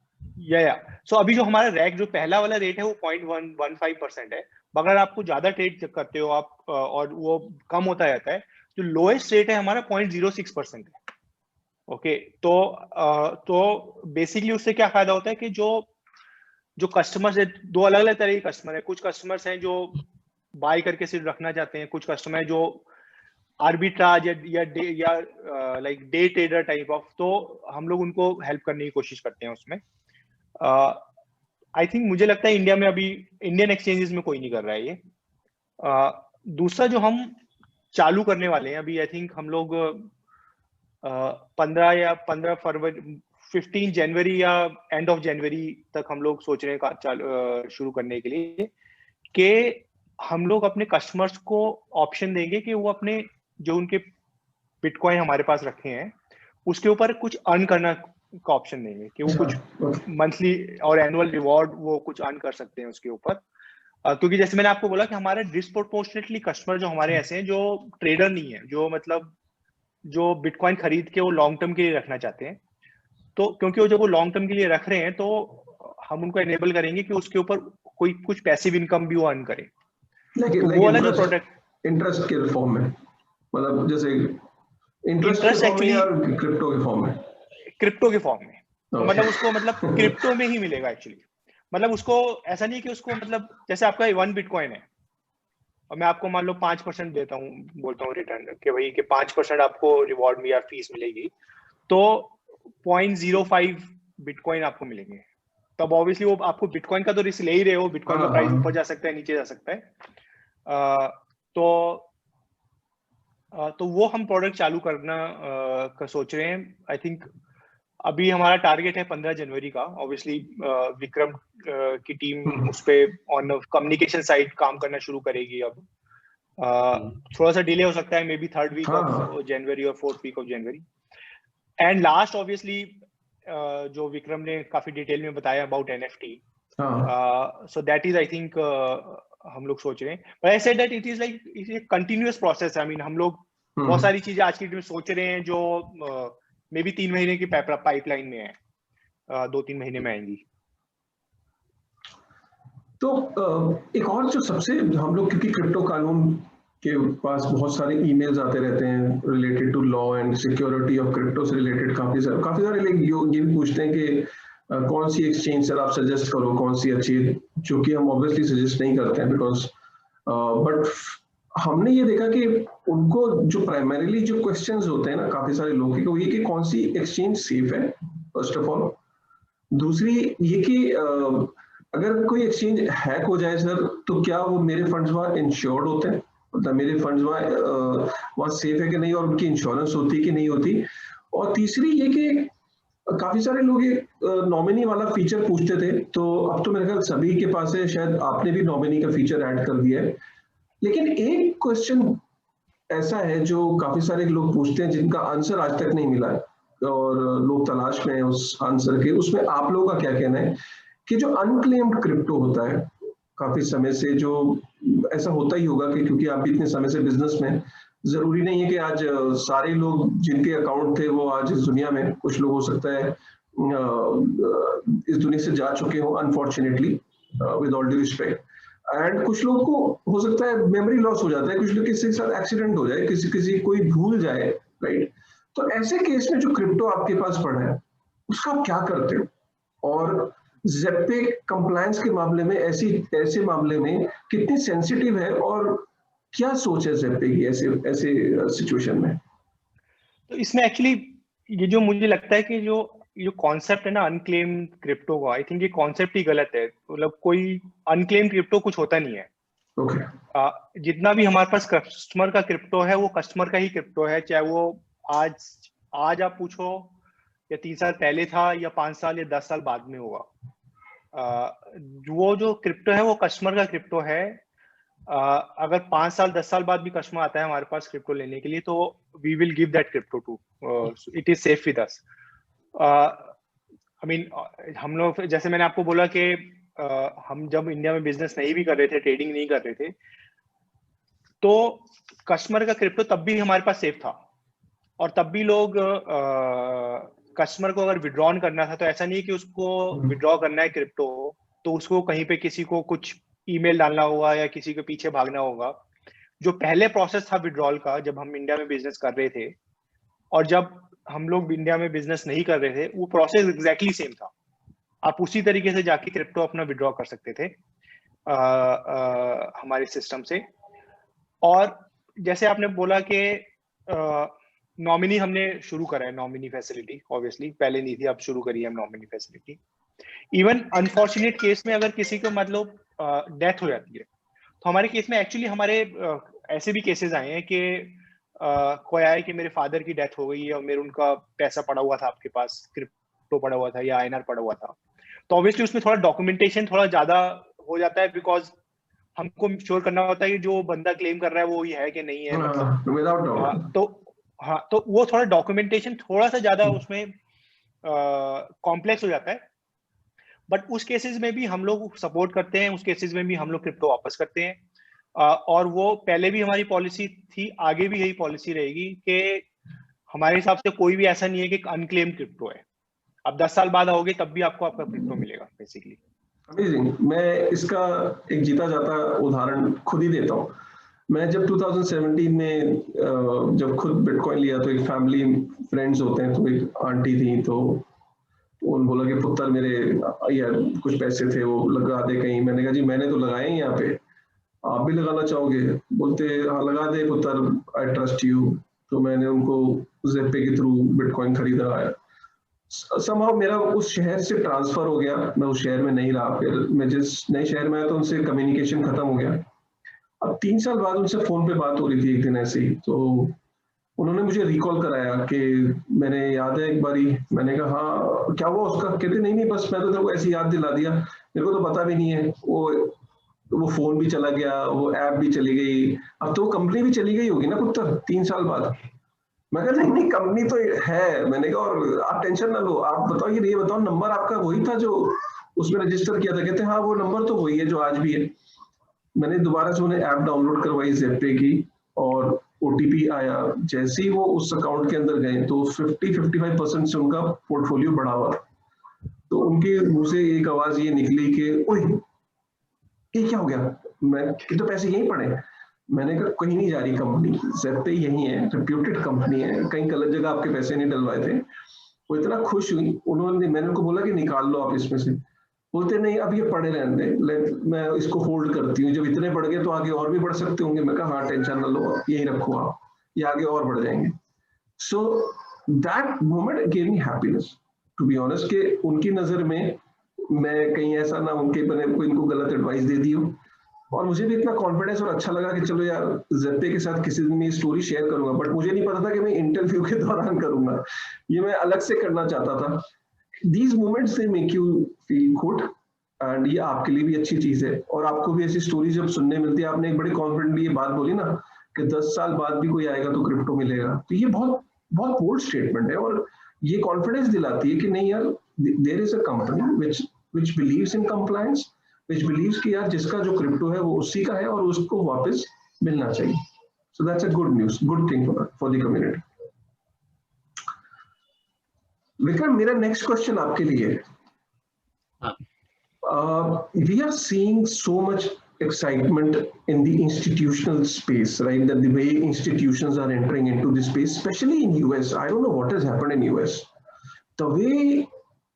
सो अभी जो हमारा रैक जो पहला वाला रेट है वो 0.115% है. अगर आपको ज्यादा ट्रेड करते हो आप और वो कम होता जाता है, जो लोएस्ट रेट है हमारा 0.06% है. ओके, तो बेसिकली उससे क्या फायदा होता है कि जो कस्टमर्स है, 2 अलग अलग तरह के कस्टमर है. कुछ कस्टमर्स हैं जो बाय करके सिर्फ रखना चाहते हैं, कुछ कस्टमर है जो आर्बिट्राज या like day trader type of, तो हम लोग उनको हेल्प करने की कोशिश करते हैं उसमें. आई थिंक मुझे लगता है इंडिया में अभी इंडियन एक्सचेंजेस में कोई नहीं कर रहा है ये. दूसरा जो हम चालू करने वाले हैं अभी, आई थिंक हम लोग 15 फरवरी 15 जनवरी या एंड ऑफ जनवरी तक हम लोग सोच रहे हैं शुरू करने के लिए, कि हम लोग अपने कस्टमर्स को ऑप्शन देंगे कि वो अपने जो उनके बिटकॉइन हमारे पास रखे हैं उसके ऊपर कुछ अर्न करना का ऑप्शन देंगे, कि वो कुछ मंथली और एनुअल रिवॉर्ड वो कुछ अर्न कर सकते हैं उसके ऊपर. क्योंकि जैसे मैंने आपको बोला कि हमारे डिस्प्रोपोर्शनेटली कस्टमर जो हमारे ऐसे हैं जो ट्रेडर नहीं है, जो मतलब जो बिटकॉइन खरीद के वो लॉन्ग टर्म के लिए रखना चाहते हैं. तो क्योंकि वो जब वो लॉन्ग टर्म के लिए रख रहे हैं तो हम उनको एनेबल करेंगे कि उसके ऊपर कोई कुछ पैसिव इनकम भी वो अर्न करें. वो वाला जो प्रोडक्ट इंटरेस्ट के फॉर्म में, मतलब जैसे इंटरेस्ट के फॉर्म में या क्रिप्टो के फॉर्म में? क्रिप्टो के फॉर्म में। तो मतलब उसको मतलब क्रिप्टो में ही मिलेगा एक्चुअली। मतलब उसको ऐसा नहीं कि उसको मतलब जैसे आपका 1 बिटकॉइन है और मैं आपको मान लो 5% देता हूँ, बोलता हूँ रिटर्न कि भाई कि 5% आपको रिवॉर्ड में या फीस मिलेगी, तो 0.05 बिटकॉइन आपको मिलेंगे। तब ऑब्वियसली वो आपको बिटकॉइन का तो रिस्क ले ही रहे हो, बिटकॉइन का प्राइस ऊपर जा सकता है, नीचे जा सकता है। तो वो हम प्रोडक्ट चालू करना का सोच रहे हैं। आई थिंक अभी हमारा टारगेट है 15 जनवरी का। ऑब्वियसली विक्रम की टीम उस पे ऑन कम्युनिकेशन साइड काम करना शुरू करेगी अब। थोड़ा सा डिले हो सकता है, may be 3rd week of January और 4th week of January. And last obviously जो विक्रम ने काफी डिटेल में बताया about NFT, so that is I think हम लोग सोच रहे हैं। But I said that it is like continuous process. I mean हम लोग बहुत सारी चीजें आज की डेट में सोच रहे हैं जो मे बी 3 महीने की पाइपलाइन में है, 2-3 महीने में आएंगी। तो एक और जो सबसे हम लोग, क्योंकि क्रिप्टो कानून के पास बहुत सारे ईमेल्स आते रहते हैं related to law and security of crypto से रिलेटेड, काफी सारे लोग ये भी पूछते हैं कि कौन सी एक्सचेंज सर आप सजेस्ट करो, कौन सी अच्छी, जो कि हम ऑब्वियसली सजेस्ट नहीं करते हैं बिकॉज बट हमने ये देखा कि उनको जो प्राइमरीली जो क्वेश्चंस होते हैं ना काफी सारे लोगों के, वो ये कि कौन सी एक्सचेंज सेफ है फर्स्ट ऑफ ऑल, दूसरी ये कि अगर कोई एक्सचेंज हैक हो जाए सर तो क्या वो मेरे फंड्स वहाँ इंश्योर्ड होते हैं, मतलब मेरे फंड्स वहाँ सेफ है कि नहीं, और उनकी इंश्योरेंस होती है कि नहीं होती। और तीसरी ये कि काफी सारे लोग ये नॉमिनी वाला फीचर पूछते थे, तो अब तो मेरे ख्याल सभी के पास है, शायद आपने भी नॉमिनी का फीचर ऐड कर दिया है। लेकिन एक क्वेश्चन ऐसा है जो काफी सारे लोग पूछते हैं जिनका आंसर आज तक नहीं मिला है और लोग तलाश में हैं उस आंसर के। उसमें आप लोगों का क्या कहना है कि जो अनक्लेम्ड क्रिप्टो होता है काफी समय से, जो ऐसा होता ही होगा कि क्योंकि आप भी इतने समय से बिजनेस में, जरूरी नहीं है कि आज सारे लोग जिनके अकाउंट थे वो आज इस दुनिया में, कुछ लोग हो सकता है इस दुनिया से जा चुके हो unfortunately, with all due respect, and कुछ लोगों को हो सकता है मेमोरी लॉस हो जाता है, कुछ लोग किसी के साथ एक्सीडेंट हो जाए, किसी कोई भूल जाए, राइट। तो ऐसे केस में जो क्रिप्टो आपके पास पड़ा है उसका आप क्या करते हो, और ज़ेप्पे कंप्लायंस के मामले में ऐसे मामले में कितनी सेंसिटिव है, और क्या सोच है ज़ेप्पे की ऐसे सिचुएशन में? तो इसमें एक्चुअली ये जो मुझे लगता है कि जो कॉन्सेप्ट है ना अनक्लेम क्रिप्टो का, आई थिंक ये कॉन्सेप्ट ही गलत है। मतलब कोई अनक्लेम क्रिप्टो कुछ होता नहीं है। Okay. जितना भी हमारे पास कस्टमर का क्रिप्टो है वो कस्टमर का ही क्रिप्टो है, चाहे वो आज आप पूछो या 3 साल पहले था या 5 साल या 10 साल बाद में होगा। वो जो क्रिप्टो है वो कस्टमर का क्रिप्टो है। अगर 5 साल 10 साल बाद भी कस्टमर आता है हमारे पास क्रिप्टो लेने के लिए, तो we will give that crypto to, it is safe with us. I mean हम लोग, जैसे मैंने आपको बोला कि हम जब इंडिया में बिजनेस नहीं भी कर रहे थे, ट्रेडिंग नहीं कर रहे थे, तो कस्टमर का क्रिप्टो तब भी हमारे पास सेफ था। और तब भी लोग कस्टमर को अगर विड्रॉन करना था तो ऐसा नहीं कि उसको विड्रॉ करना है क्रिप्टो तो उसको कहीं पे किसी को कुछ ईमेल डालना होगा या किसी के पीछे भागना होगा। जो पहले प्रोसेस था विड्रॉल का जब हम इंडिया में बिजनेस कर रहे थे और जब हम लोग इंडिया में बिजनेस नहीं कर रहे थे, वो प्रोसेस एग्जैक्टली सेम था। आप उसी तरीके से जाके क्रिप्टो अपना विड्रॉ कर सकते थे हमारे सिस्टम से। और जैसे आपने बोला कि नॉमिनी हमने शुरू करा है, नॉमिनी फैसिलिटी ऑब्वियसली पहले नहीं थी, अब शुरू करी है हम nominee facility. Even unfortunate case में अगर किसी को मतलब डेथ हो जाती है, तो हमारे केस में एक्चुअली हमारे ऐसे भी केसेस आए हैं कि कोई आया कि मेरे फादर की डेथ हो गई है और मेरे उनका पैसा पड़ा हुआ था आपके पास, क्रिप्टो पड़ा हुआ था या INR पड़ा हुआ था, तो ऑब्वियसली उसमें थोड़ा डॉक्यूमेंटेशन थोड़ा ज्यादा हो जाता है, बिकॉज हमको श्योर करना होता है कि जो बंदा क्लेम कर रहा है वो ही है कि नहीं है, मतलब तो वो थोड़ा डॉक्यूमेंटेशन थोड़ा सा ज्यादा उसमें कॉम्प्लेक्स हो जाता है। बट उस केसेस में भी हम लोग सपोर्ट करते हैं, उस केसेस में भी हम लोग क्रिप्टो वापस करते हैं। और वो पहले भी हमारी पॉलिसी थी, आगे भी यही पॉलिसी रहेगी कि हमारे हिसाब से कोई भी ऐसा नहीं है कि अनक्लेम क्रिप्टो है। अब 10 साल बाद आओगे तब भी आपको आपका क्रिप्टो मिलेगा बेसिकली। अमेजिंग। मैं इसका एक जीता जाता उदाहरण खुद ही देता हूँ। मैं जब 2017 में जब खुद बिटकॉइन लिया तो एक फैमिली फ्रेंड्स होते हैं, तो एक आंटी थी, तो उन्होंने बोला कि पुत्र मेरे यार कुछ पैसे थे वो लगा दे कहीं। मैंने कहा जी मैंने तो लगाए हैं यहाँ पे, आप भी लगाना चाहोगे? बोलते हाँ लगा दे पुत्र, आई ट्रस्ट यू। तो मैंने उनको ज़ेप्पे के थ्रू बिटकॉइन खरीदा है। समहाउ मेरा उस शहर से ट्रांसफर हो गया, मैं उस शहर में नहीं रहा। फिर मैं जिस नए शहर में आया तो उनसे कम्युनिकेशन खत्म हो गया। अब 3 साल बाद उनसे फोन पे बात हो रही थी एक दिन ऐसे ही, तो उन्होंने मुझे रिकॉल कराया कि मैंने याद है एक बारी। मैंने कहा हाँ क्या हुआ उसका? कहते नहीं नहीं बस मैं तो तेरे को ऐसी याद दिला दिया, मेरे को तो पता भी नहीं है। वो फोन भी चला गया, वो ऐप भी चली गई, अब तो कंपनी भी चली गई होगी ना पुत्र 3 साल बाद। मैं कहा नहीं नहीं कंपनी तो है। मैंने कहा और आप टेंशन ना लो, आप बताओ ये बताओ नंबर आपका वही था जो उसमें रजिस्टर किया था? कहते हाँ वो नंबर तो वही है जो आज भी है। मैंने दोबारा से उन्हें ऐप डाउनलोड करवाई ज़ेप्पे की, और ओटीपी आया। जैसे ही वो उस अकाउंट के अंदर गए तो 50-55% से उनका पोर्टफोलियो बढ़ा हुआ। तो उनके मुंह से एक आवाज ये निकली कि ओए ये क्या हो गया, मैं तो पैसे यहीं पड़े। मैंने कहा कहीं नहीं जा रही कंपनी, ज़ेप्पे यही है, रिप्यूटेड कंपनी है, कहीं गलत जगह आपके पैसे नहीं डलवाए थे। वो इतना खुश हुई, उन्होंने मैंने उनको बोला कि निकाल लो आप इसमें से। बोलते नहीं अब ये पड़े रहने दे, मैं इसको होल्ड करती हूँ, जब इतने बढ़ गए तो आगे और भी बढ़ सकते होंगे। मैं कहा हाँ टेंशन ना लो, यही रखो आप, ये आगे और बढ़ जाएंगे। So that moment gave me happiness to be honest, कि उनकी नजर में मैं कहीं ऐसा ना उनके बने कोई इनको गलत एडवाइस दे दी हो। और मुझे भी इतना कॉन्फिडेंस और अच्छा लगा कि चलो यार ज़ेप्पे के साथ किसी दिन मैं स्टोरी शेयर करूंगा, बट मुझे नहीं पता था कि मैं इंटरव्यू के दौरान करूंगा, ये मैं अलग से करना चाहता था। These moments they make you feel good, and ये आपके लिए भी अच्छी चीज है। और आपको भी ऐसी स्टोरी जब सुनने मिलती है, आपने एक बड़े कॉन्फिडेंटली ये बात बोली ना कि 10 साल बाद भी कोई आएगा तो क्रिप्टो मिलेगा, तो ये बहुत बहुत बोल्ड स्टेटमेंट है, और ये कॉन्फिडेंस दिलाती है कि नहीं यार there is a company which believes in compliance, which believes कि यार जिसका जो क्रिप्टो है वो उसी का है और उसको वापस मिलना चाहिए। So that's a good news, good thing for the community. Vikram मेरा नेक्स्ट क्वेश्चन आपके लिए है। We are seeing so much excitement in the institutional space, right? That the way institutions are entering into this space, especially in US. I don't know what has happened in US. The way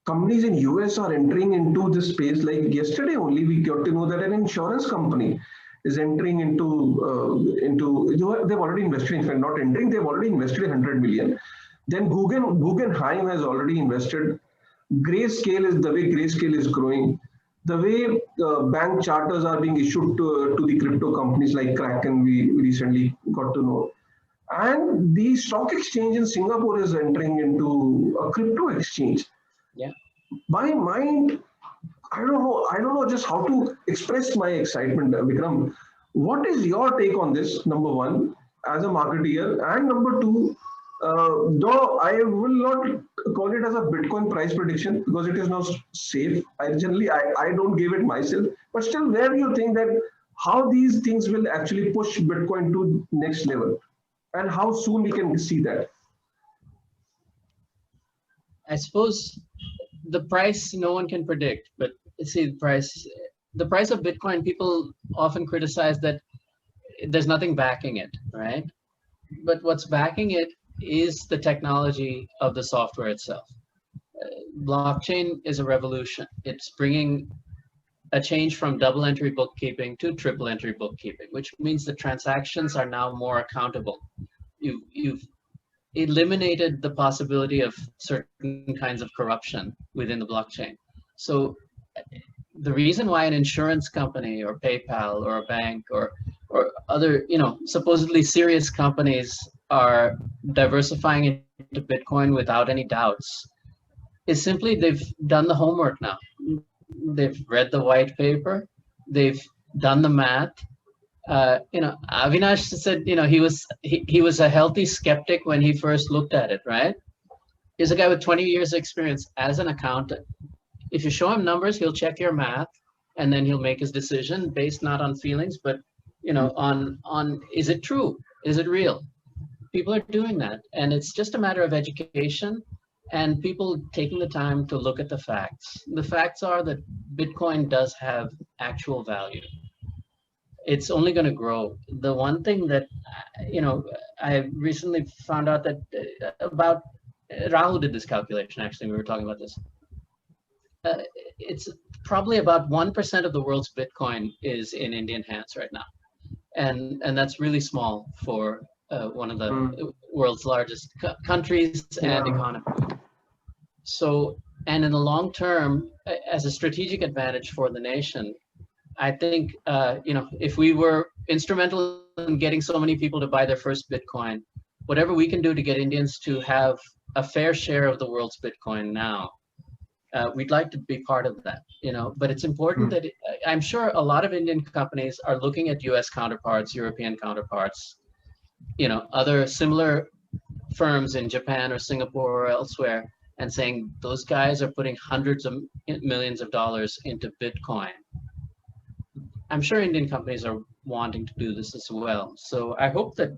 companies in US are entering into this space, like yesterday only we got to know that an insurance company is entering they've already invested, in fact not entering, they've already invested 100 million. Then Guggenheim has already invested. Grayscale is the way Grayscale is growing. The way bank charters are being issued to the crypto companies like Kraken, we recently got to know. And the stock exchange in Singapore is entering into a crypto exchange. Yeah. My mind, I don't know just how to express my excitement, Vikram. What is your take on this, number one, as a marketeer? And number two, though I will not call it as a Bitcoin price prediction because it is not safe. I don't give it myself, but still, where do you think that how these things will actually push Bitcoin to next level, and how soon we can see that? I suppose the price no one can predict, but see the price of Bitcoin, people often criticize that there's nothing backing it, right? But what's backing it is the technology of the software itself. Blockchain is a revolution. It's bringing a change from double entry bookkeeping to triple entry bookkeeping, which means the transactions are now more accountable. You've eliminated the possibility of certain kinds of corruption within the blockchain. So the reason why an insurance company or PayPal or a bank or other, supposedly serious companies are diversifying into Bitcoin without any doubts is simply they've done the homework now. They've read the white paper, they've done the math. Avinash said, he was a healthy skeptic when he first looked at it, right? He's a guy with 20 years experience as an accountant. If you show him numbers, he'll check your math, and then he'll make his decision based not on feelings, but on is it true? Is it real? People are doing that, and it's just a matter of education and people taking the time to look at the facts. The facts are that Bitcoin does have actual value. It's only going to grow. The one thing that, I recently found out that about, Rahul did this calculation, actually, we were talking about this. It's probably about 1% of the world's Bitcoin is in Indian hands right now. And that's really small for one of the world's largest countries and economy. So, and in the long term, as a strategic advantage for the nation, I think, if we were instrumental in getting so many people to buy their first Bitcoin, whatever we can do to get Indians to have a fair share of the world's Bitcoin now, we'd like to be part of that, but it's important that I'm sure a lot of Indian companies are looking at US counterparts, European counterparts, other similar firms in Japan or Singapore or elsewhere, and saying those guys are putting hundreds of millions of dollars into Bitcoin. I'm sure Indian companies are wanting to do this as well. So I hope that,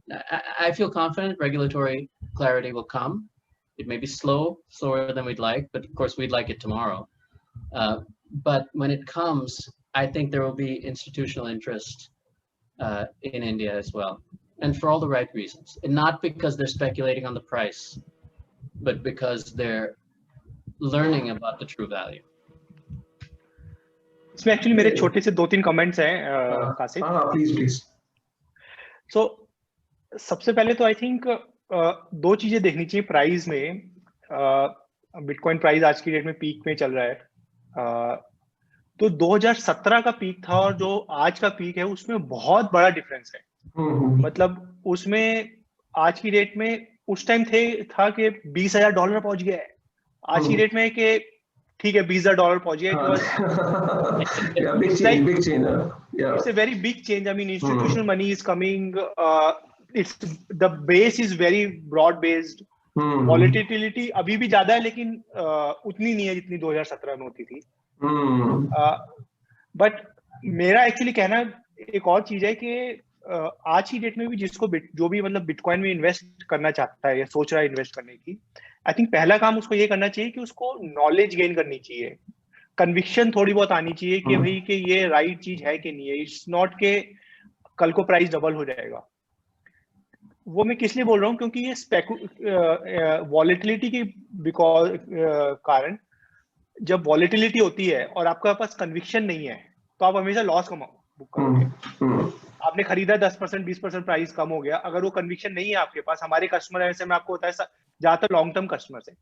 I feel confident regulatory clarity will come. It may be slower than we'd like, but of course we'd like it tomorrow. But when it comes, I think there will be institutional interest in India as well. And for all the right reasons. And not because they're speculating on the price, but because they're learning about the true value. इसमें actually मेरे छोटे से 2-3 comments हैं Kashif. Please. सो सबसे पहले तो I think 2 चीजें देखनी चाहिए प्राइस में. बिटकॉइन प्राइस आज की डेट में पीक में चल रहा है. तो 2017 का पीक था और जो आज का पीक है उसमें बहुत बड़ा डिफरेंस है. मतलब उसमें आज की डेट में उस टाइम था कि $20,000 पहुंच गया है. आज की डेट में कि ठीक है $20,000 पहुंच गया. Big change. It's a very big change. I mean, institutional money is coming. The base is very broad based. Volatility अभी भी ज्यादा है, लेकिन उतनी नहीं है जितनी 2017 में होती थी. बट मेरा एक्चुअली कहना एक और चीज है कि आज की डेट में भी जो भी मतलब बिटकॉइन में इन्वेस्ट करना चाहता है या सोच रहा है इन्वेस्ट करने की, आई थिंक पहला काम उसको ये करना चाहिए कि उसको नॉलेज गेन करनी चाहिए. कन्विक्शन थोड़ी बहुत आनी चाहिए कि भाई कि ये राइट चीज है कि नहीं है. इट्स नॉट के कल को प्राइस डबल हो जाएगा. वो मैं किस लिए बोल रहा हूँ, क्योंकि ये वॉलेटिलिटी के कारण जब वॉलेटिलिटी होती है और आपके पास कन्विक्शन नहीं है तो आप हमेशा लॉस बुक करोगे. आपने खरीदा 10% 20% प्राइस कम हो गया. अगर वो कन्विक्शन नहीं है आपके पास, हमारे कस्टमर ऐसे में आपको होता है ज्यादातर लॉन्ग टर्म कस्टमर है,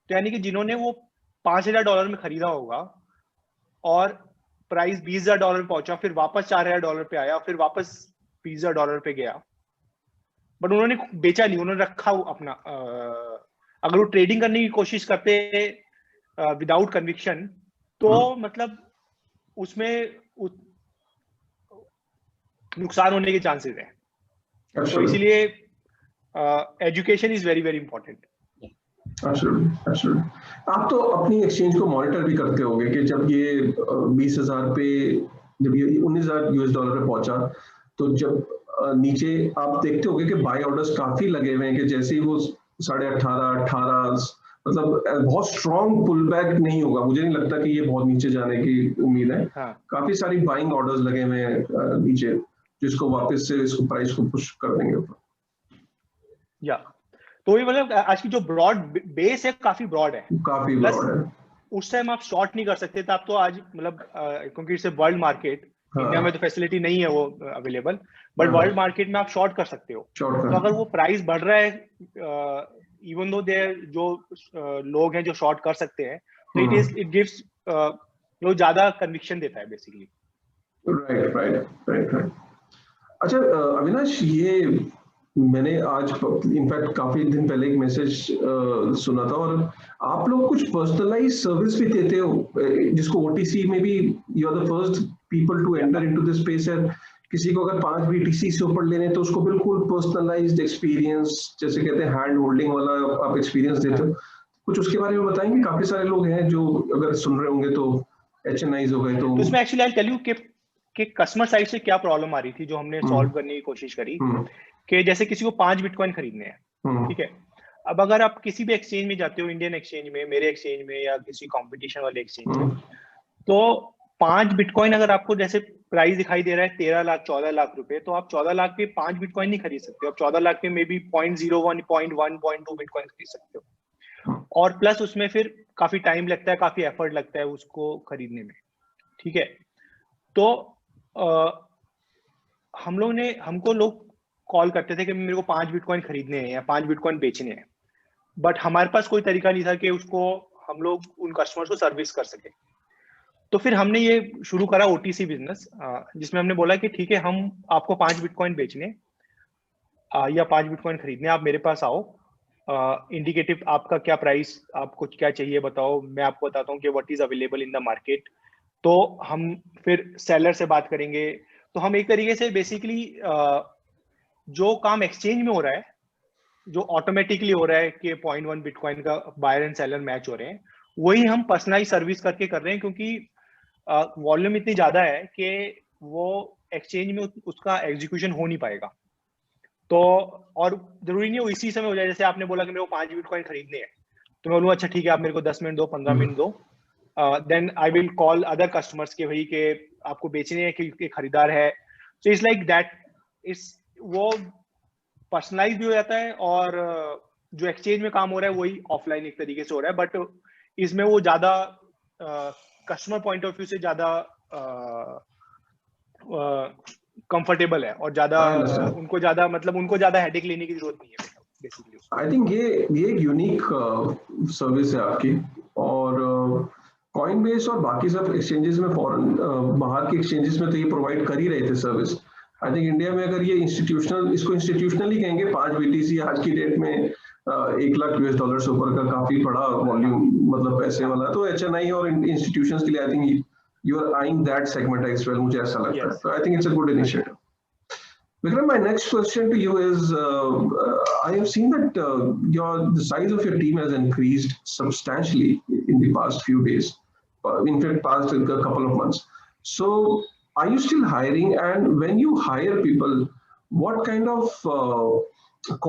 तो यानी कि जिन्होंने वो $5,000 में खरीदा होगा और प्राइस $20,000 पहुंचा, फिर वापस $4,000 पे आया, फिर वापस $20,000 पे गया, बट उन्होंने बेचा नहीं, उन्होंने रखा अपना. अगर वो ट्रेडिंग करने की कोशिश करते विदाउट कन्विक्शन तो मतलब उसमें नुकसान होने के चांसेस है. तो इसीलिए education is very very important. आप तो अपनी एक्सचेंज को मॉनिटर भी करते होंगे कि जब ये 20,000 पे, जब ये $19,000 पे पहुंचा, तो जब नीचे आप देखते होंगे कि बाय ऑर्डर्स काफी लगे हुए हैं कि जैसे ही वो 18,500 मतलब बहुत स्ट्रॉन्ग पुल बैक नहीं होगा. मुझे नहीं लगता कि ये बहुत नीचे जाने की उम्मीद है. काफी सारी बाइंग ऑर्डर्स लगे हुए हैं नीचे, जिसको वापस से इसको प्राइस को पुश कर देंगे ऊपर. या तो ये मतलब आज की जो ब्रॉड बेस है काफी ब्रॉड है. उस टाइम आप शॉर्ट नहीं कर सकते थे. आप तो आज मतलब क्योंकि इट्स वर्ल्ड मार्केट, इंडिया में तो फैसिलिटी नहीं है वो अवेलेबल, बट वर्ल्ड मार्केट में आप शॉर्ट कर सकते हो. तो अगर वो प्राइस बढ़ रहा है, इवन दो देयर जो लोग हैं जो शॉर्ट कर सकते हैं, तो इट गिव्स जो ज्यादा कन्विक्शन देता है बेसिकली. राइट. अच्छा अविनाश, ये मैंने आज इनफैक्ट काफी दिन पहले एक मैसेज सुना था, और आप लोग कुछ पर्सनलाइज सर्विस भी देते हो, जिसको OTC में भी you are the first people to enter into this space. है किसी को अगर 5 BTC से ऊपर लेने तो उसको बिल्कुल पर्सनलाइज्ड एक्सपीरियंस, जैसे कहते हैं हैंड होल्डिंग वाला आप एक्सपीरियंस देते हो. कुछ उसके बारे में बताएंगे? काफी सारे लोग हैं जो अगर सुन रहे होंगे तो HNIs हो गए. तो उसमें एक्चुअली आई टेल यू कि कस्टमर साइड से क्या प्रॉब्लम आ रही थी जो हमने सॉल्व करने की कोशिश करी. कि जैसे किसी को 5 बिटकॉइन खरीदने हैं, ठीक है, अब अगर आप किसी भी एक्सचेंज में जाते हो, इंडियन एक्सचेंज में, मेरे एक्सचेंज में या किसी कंपटीशन वाले एक्सचेंज में, तो 5 बिटकॉइन अगर आपको जैसे प्राइस दिखाई दे रहा है 13 लाख 14 लाख रुपए, तो आप 14 लाख पे 5 बिटकॉइन नहीं खरीद सकते, आप 14 लाख पे मे बी 0.01 0.1 0.2 बिटकॉइन खरीद सकते हो। और प्लस उसमें फिर काफी टाइम लगता है, काफी एफर्ट लगता है उसको खरीदने में, ठीक है। तो हमको लोग कॉल करते थे कि मेरे को 5 बिटकॉइन खरीदने हैं या 5 बिटकॉइन बेचने हैं, बट हमारे पास कोई तरीका नहीं था कि उसको हम लोग उन कस्टमर्स को सर्विस कर सके। तो फिर हमने ये शुरू करा OTC बिजनेस, जिसमें हमने बोला कि ठीक है, हम आपको 5 बिटकॉइन बेचने या 5 बिटकॉइन खरीदने, आप मेरे पास आओ, इंडिकेटिव आपका क्या प्राइस, आपको क्या चाहिए बताओ, मैं आपको बताता हूँ कि what is available in the market. तो हम फिर सेलर से बात करेंगे। तो हम एक तरीके से बेसिकली जो काम एक्सचेंज में हो रहा है, जो ऑटोमेटिकली हो रहा है कि 0.1 बिटकॉइन का बायर एंड सेलर मैच हो रहे हैं, वही हम पर्सनलाइज सर्विस करके कर रहे हैं, क्योंकि वॉल्यूम इतनी ज्यादा है कि वो एक्सचेंज में उसका एग्जीक्यूशन हो नहीं पाएगा। तो और जरूरी नहीं हो इसी समय हो जाए, जैसे आपने बोला कि मेरे को 5 बिटकॉइन खरीदने हैं, तो मैं बोलूँ अच्छा ठीक है, आप मेरे को 10 मिनट दो, 15 मिनट दो, then I will call other customers के भाई के आपको बेचने हैं कि खरीदार है। So it's like that, it's वो पर्सनलाइज भी हो जाता है, और जो एक्सचेंज में काम हो रहा है वही ऑफलाइन एक तरीके से हो रहा है, बट इसमें वो ज्यादा कस्टमर पॉइंट ऑफ व्यू से ज्यादा कंफर्टेबल है, और ज्यादा उनको ज्यादा हेडेक लेने की जरूरत नहीं है बेसिकली। आई थिंक ये एक यूनिक सर्विस है आपकी, और कॉइनबेस और बाकी सब एक्सचेंजेस में, फॉरेन बाहर के एक्सचेंजेस में तो ये प्रोवाइड कर ही रहे थे सर्विस। आई थिंक इंडिया में अगर ये इसको इंस्टीट्यूशनली कहेंगे, 5 BTC आज की डेट में $1 लाख से ऊपर का काफी बड़ा वॉल्यूम, मतलब पैसे वाला, तो HNI और इंस्टीट्यूशंस के लिए I think you are eyeing that segment as well, मुझे ऐसा लगता है। तो I think it's a good initiative. Vikram, my next question to you is, I have seen that the size of your team has increased substantially in the past few days, in fact, past a couple of months. So, are you still hiring? And when you hire people, what kind of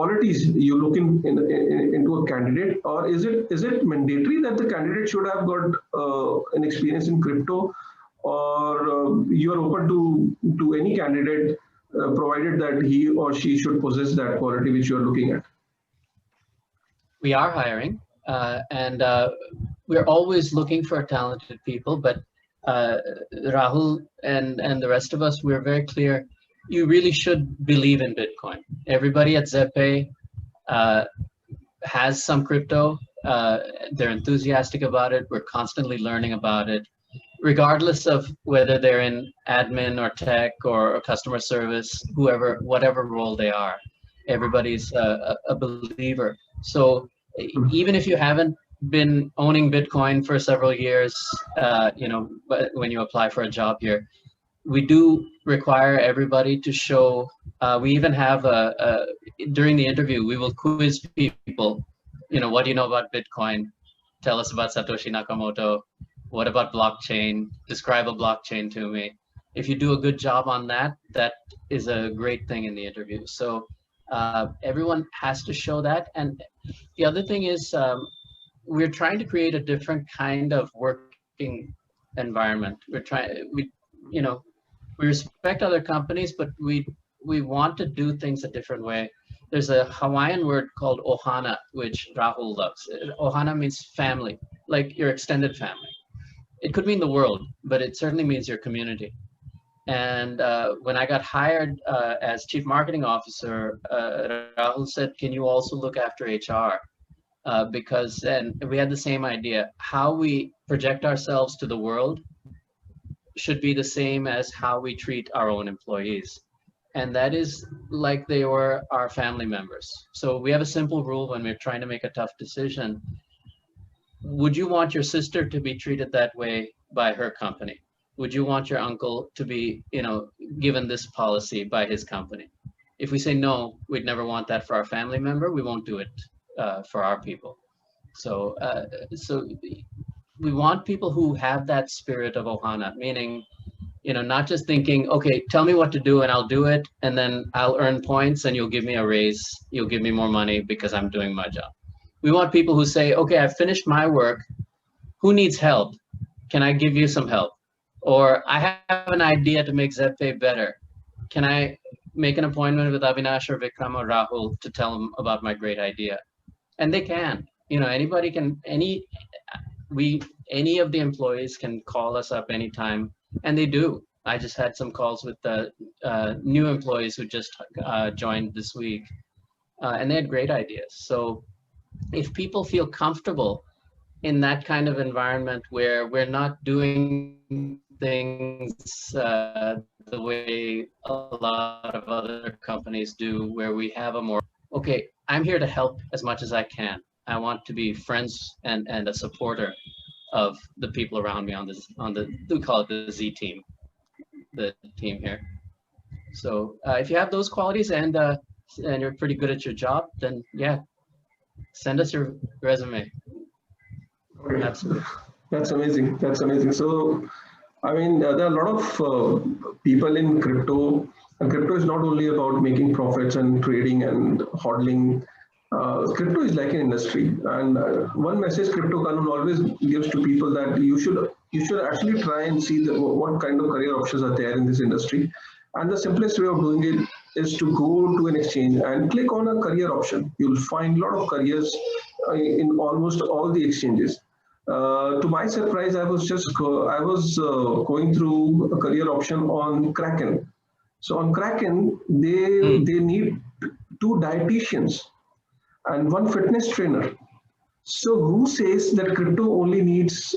qualities you look into a candidate, or is it mandatory that the candidate should have got an experience in crypto, or you are open to any candidate? Provided that he or she should possess that quality which you are looking at? We are hiring, and we're always looking for talented people, but Rahul and the rest of us, we're very clear, you really should believe in Bitcoin. Everybody at ZepPay has some crypto. They're enthusiastic about it. We're constantly learning about it. Regardless of whether they're in admin or tech or customer service, whatever role they are, everybody's a believer. So even if you haven't been owning Bitcoin for several years, but when you apply for a job here, we do require everybody to show, we even have during the interview, we will quiz people, what do you know about Bitcoin? Tell us about Satoshi Nakamoto. What about blockchain? Describe a blockchain to me. If you do a good job on that, that is a great thing in the interview. So everyone has to show that. And the other thing is, we're trying to create a different kind of working environment. We respect other companies, but we want to do things a different way. There's a Hawaiian word called ohana, which Rahul loves. Ohana means family, like your extended family. It could mean the world, but it certainly means your community. And when I got hired as Chief Marketing Officer, Rahul said, can you also look after HR? Because then we had the same idea. How we project ourselves to the world should be the same as how we treat our own employees. And that is like they were our family members. So we have a simple rule when we're trying to make a tough decision. Would you want your sister to be treated that way by her company? Would you want your uncle to be, given this policy by his company? If we say no, we'd never want that for our family member, we won't do it for our people. So we want people who have that spirit of ohana, meaning, not just thinking, okay, tell me what to do and I'll do it, and then I'll earn points and you'll give me a raise, you'll give me more money because I'm doing my job. We want people who say, okay, I've finished my work. Who needs help? Can I give you some help? Or I have an idea to make ZepPay better. Can I make an appointment with Avinash or Vikram or Rahul to tell them about my great idea? And they can. Anybody can, any of the employees can call us up anytime, and they do. I just had some calls with the new employees who just joined this week, and they had great ideas. So if people feel comfortable in that kind of environment where we're not doing things the way a lot of other companies do, where we have a more, okay, I'm here to help as much as I can. I want to be friends and a supporter of the people around me on the we call it the Z team, the team here. So if you have those qualities and you're pretty good at your job, then yeah, send us your resume. Okay. Absolutely. That's amazing. That's amazing. So, I mean, there are a lot of people in crypto, and crypto is not only about making profits and trading and hodling. Crypto is like an industry, and one message Crypto Kanun always gives to people that you should actually try and see what kind of career options are there in this industry. And the simplest way of doing it is to go to an exchange and click on a career option. You'll find a lot of careers in almost all the exchanges. To my surprise, I was going through a career option on Kraken. So on Kraken, they need 2 dietitians and 1 fitness trainer. So who says that crypto only needs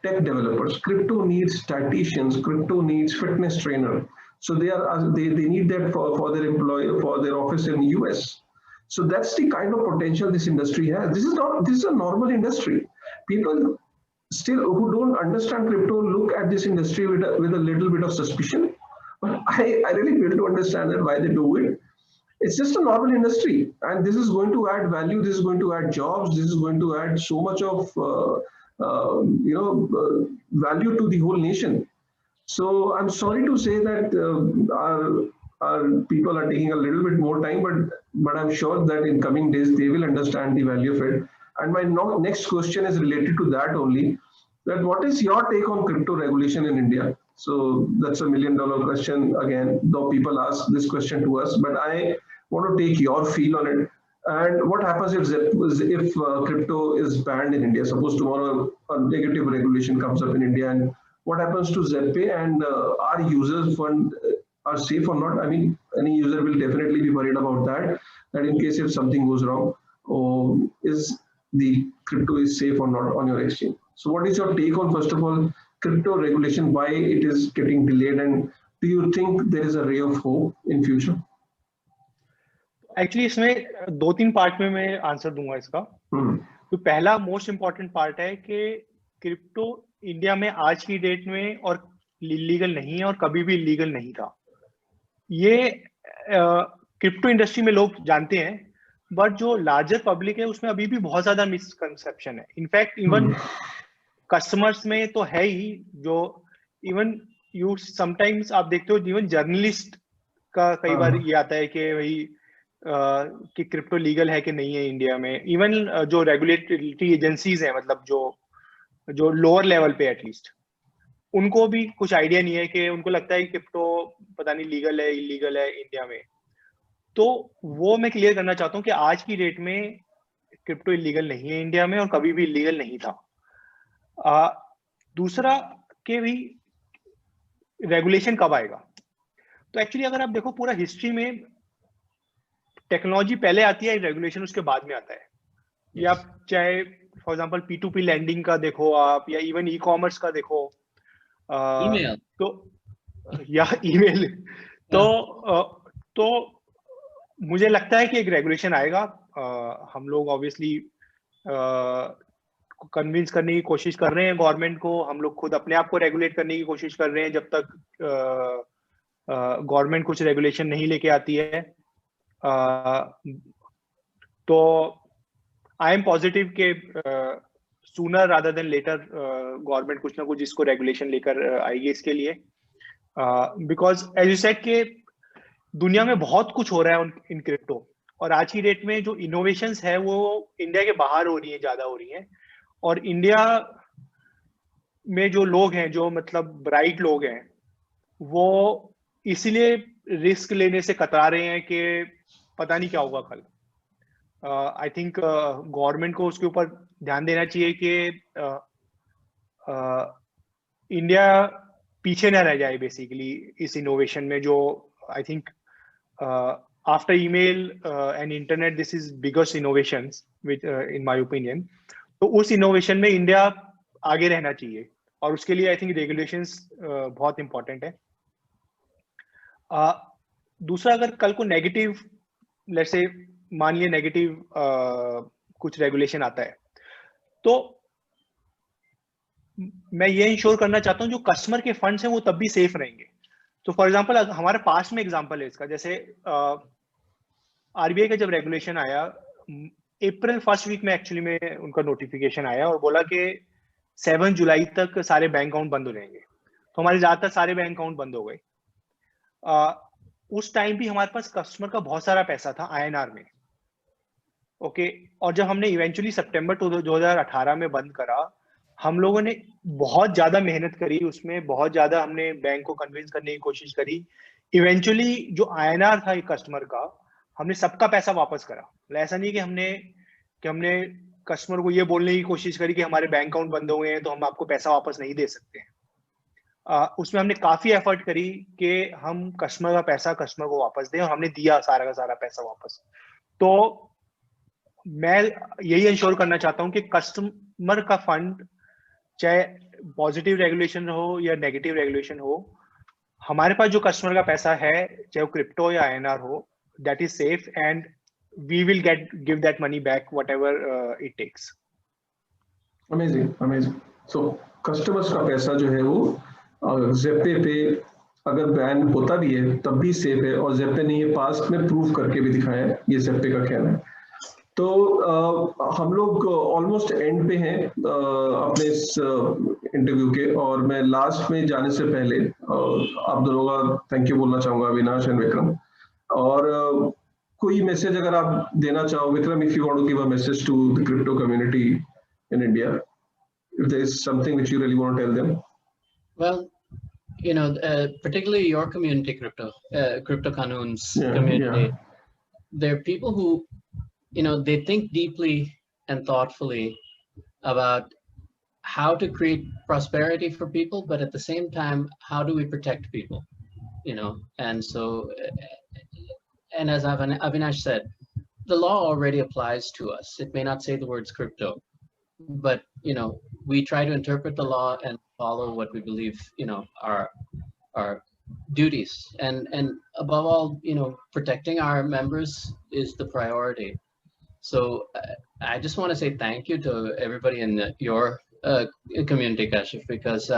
tech developers? Crypto needs dietitians. Crypto needs fitness trainer. So they need that for their employee, for their office in the US. So that's the kind of potential this industry has. This is a normal industry. People still who don't understand crypto look at this industry with a little bit of suspicion. But I really fail to understand that why they do it. It's just a normal industry, and this is going to add value. This is going to add jobs. This is going to add so much of value to the whole nation. So I'm sorry to say that our people are taking a little bit more time, but I'm sure that in coming days they will understand the value of it. And my next question is related to that only. That what is your take on crypto regulation in India? So that's $1 million question again, though people ask this question to us, but I want to take your feel on it. And what happens if crypto is banned in India? Suppose tomorrow a negative regulation comes up in India, and what happens to ZepPay, and our users fund are safe or not? I mean, any user will definitely be worried about that in case if something goes wrong, or is the crypto is safe or not on your exchange. So what is your take on, first of all, crypto regulation, why it is getting delayed, and do you think there is a ray of hope in future? Actually इसमें 2-3 part में मैं answer दूंगा इसका। तो पहला most important part है कि crypto India में आज की डेट में और लीगल नहीं है और कभी भी लीगल नहीं था। ये क्रिप्टो इंडस्ट्री में लोग जानते हैं, बट जो लार्जर पब्लिक है उसमें अभी भी बहुत ज्यादा मिसकंसेप्शन है। इनफैक्ट इवन कस्टमर्स में तो है ही, जो इवन यू समटाइम्स आप देखते हो इवन जर्नलिस्ट का कई बार ये आता है कि भाई कि क्रिप्टो लीगल है कि नहीं है इंडिया में। इवन जो रेगुलेटरी एजेंसीज हैं, मतलब जो लोअर लेवल पे एटलीस्ट, उनको भी कुछ आइडिया नहीं है कि उनको लगता है कि क्रिप्टो पता नहीं लीगल है इलीगल है इंडिया में। तो वो मैं क्लियर करना चाहता हूँ कि आज की डेट में क्रिप्टो इलीगल नहीं है इंडिया में और कभी भी इलीगल नहीं था। दूसरा कि भी रेगुलेशन कब आएगा, तो एक्चुअली अगर आप देखो पूरा हिस्ट्री में टेक्नोलॉजी पहले आती है, रेगुलेशन उसके बाद में आता है। या आप चाहे फॉर एग्जांपल P2P लैंडिंग का देखो आप, या इवन ई कॉमर्स का देखो, ईमेल तो या ईमेल तो मुझे लगता है कि एक रेगुलेशन आएगा। हम लोग ऑब्वियसली कन्विंस करने की कोशिश कर रहे हैं गवर्नमेंट को, हम लोग खुद अपने आप को रेगुलेट करने की कोशिश कर रहे हैं जब तक गवर्नमेंट कुछ रेगुलेशन नहीं लेके आती है। तो आई एम पॉजिटिव के sooner rather than later government कुछ ना कुछ इसको रेगुलेशन लेकर आएगी इसके लिए, बिकॉज एज यू सेड के दुनिया में बहुत कुछ हो रहा है इन क्रिप्टो। और आज की डेट में जो इनोवेशंस है वो इंडिया के बाहर हो रही है, ज्यादा हो रही है। और इंडिया में जो लोग हैं, जो मतलब ब्राइट लोग हैं, वो इसीलिए रिस्क लेने से कतरा रहे हैं कि पता नहीं क्या होगा कल। आई थिंक गवर्नमेंट को उसके ऊपर ध्यान देना चाहिए कि इंडिया पीछे ना रह जाए बेसिकली इस इनोवेशन में, जो I think after email and internet this is biggest innovations which in my opinion. तो उस इनोवेशन में इंडिया आगे रहना चाहिए, और उसके लिए आई थिंक रेगुलेशंस बहुत इंपॉर्टेंट है। दूसरा, अगर कल को नेगेटिव, लेट्स से मान लिया नेगेटिव कुछ रेगुलेशन आता है, तो मैं ये इंश्योर करना चाहता हूँ जो कस्टमर के फंड्स हैं वो तब भी सेफ रहेंगे। तो फॉर एग्जांपल हमारे पास में एग्जांपल है इसका, जैसे आरबीआई का जब रेगुलेशन आया अप्रैल फर्स्ट वीक में, एक्चुअली में उनका नोटिफिकेशन आया और बोला कि 7 जुलाई तक सारे बैंक अकाउंट बंद हो जाएंगे। तो हमारे ज्यादातर सारे बैंक अकाउंट बंद हो गए। उस टाइम भी हमारे पास कस्टमर का बहुत सारा पैसा था INR में, ओके। और जब हमने इवेंचुअली सितंबर 2018 में बंद करा, हम लोगों ने बहुत ज्यादा मेहनत करी, उसमें बहुत ज्यादा हमने बैंक को कन्विंस करने की कोशिश करी। इवेंचुअली जो INR था एक कस्टमर का, हमने सबका पैसा वापस करा। ऐसा नहीं कि हमने कस्टमर को ये बोलने की कोशिश करी कि हमारे बैंक अकाउंट बंद हो गए हैं तो हम आपको पैसा वापस नहीं दे सकते हैं। उसमें हमने काफी एफर्ट करी कि हम कस्टमर का पैसा कस्टमर को वापस दें, और हमने दिया सारा का सारा पैसा वापस। तो मैं यही इंश्योर करना चाहता हूं कि कस्टमर का फंड, चाहे पॉजिटिव रेगुलेशन हो या नेगेटिव रेगुलेशन हो, हमारे पास जो कस्टमर का पैसा है, चाहे वो क्रिप्टो या INR हो, that is safe and we will give that money back whatever it takes. Amazing. So customers का पैसा जो है वो ज़ेप्टे पे अगर बैन होता भी है तब भी सेफ है, और ज़ेप्टे ने ये पास्ट में प्रूव करके भी दिखाया है, ये ज़ेप्टे का कहना है। तो हम लोग ऑलमोस्ट एंड पे हैं अपने इस इंटरव्यू के, और मैं लास्ट में जाने से पहले आप दोनों का थैंक यू बोलना चाहूंगा, अविनाश एंड विक्रम। और कोई मैसेज अगर आप देना चाहो, Vikram, if you want to give a message to the crypto community in India, if there is something which you really want to tell them. Well, you know, particularly your community, Crypto Kanuns community, there are people who, you know, they think deeply and thoughtfully about how to create prosperity for people, but at the same time, how do we protect people, you know? And so, and as Avinash said, the law already applies to us. It may not say the words crypto, but you know, we try to interpret the law and follow what we believe, you know, our duties, and above all, you know, protecting our members is the priority. So I just want to say thank you to everybody in your community, Kashif, because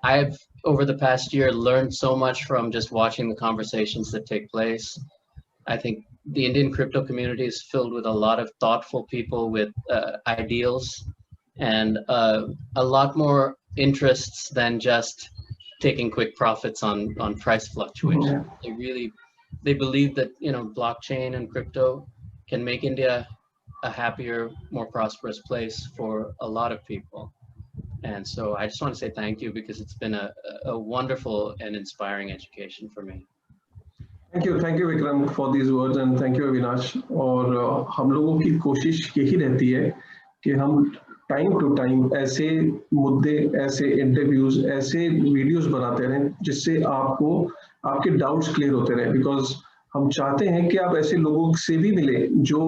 I've over the past year learned so much from just watching the conversations that take place. I think the Indian crypto community is filled with a lot of thoughtful people with ideals and a lot more interests than just taking quick profits on price fluctuation. They believe that, you know, blockchain and crypto can make India a happier, more prosperous place for a lot of people. And so I just want to say thank you, because it's been a wonderful and inspiring education for me. Thank you Vikram for these words, and thank you Avinash. और हम लोगों की कोशिश यही रहती है कि हम टाइम टू टाइम ऐसे मुद्दे, ऐसे इंटरव्यूज, ऐसे वीडियोस बनाते रहें जिससे आपको आपके डाउट्स क्लियर होते रहें, बिकॉज हम चाहते हैं कि आप ऐसे लोगों से भी मिले जो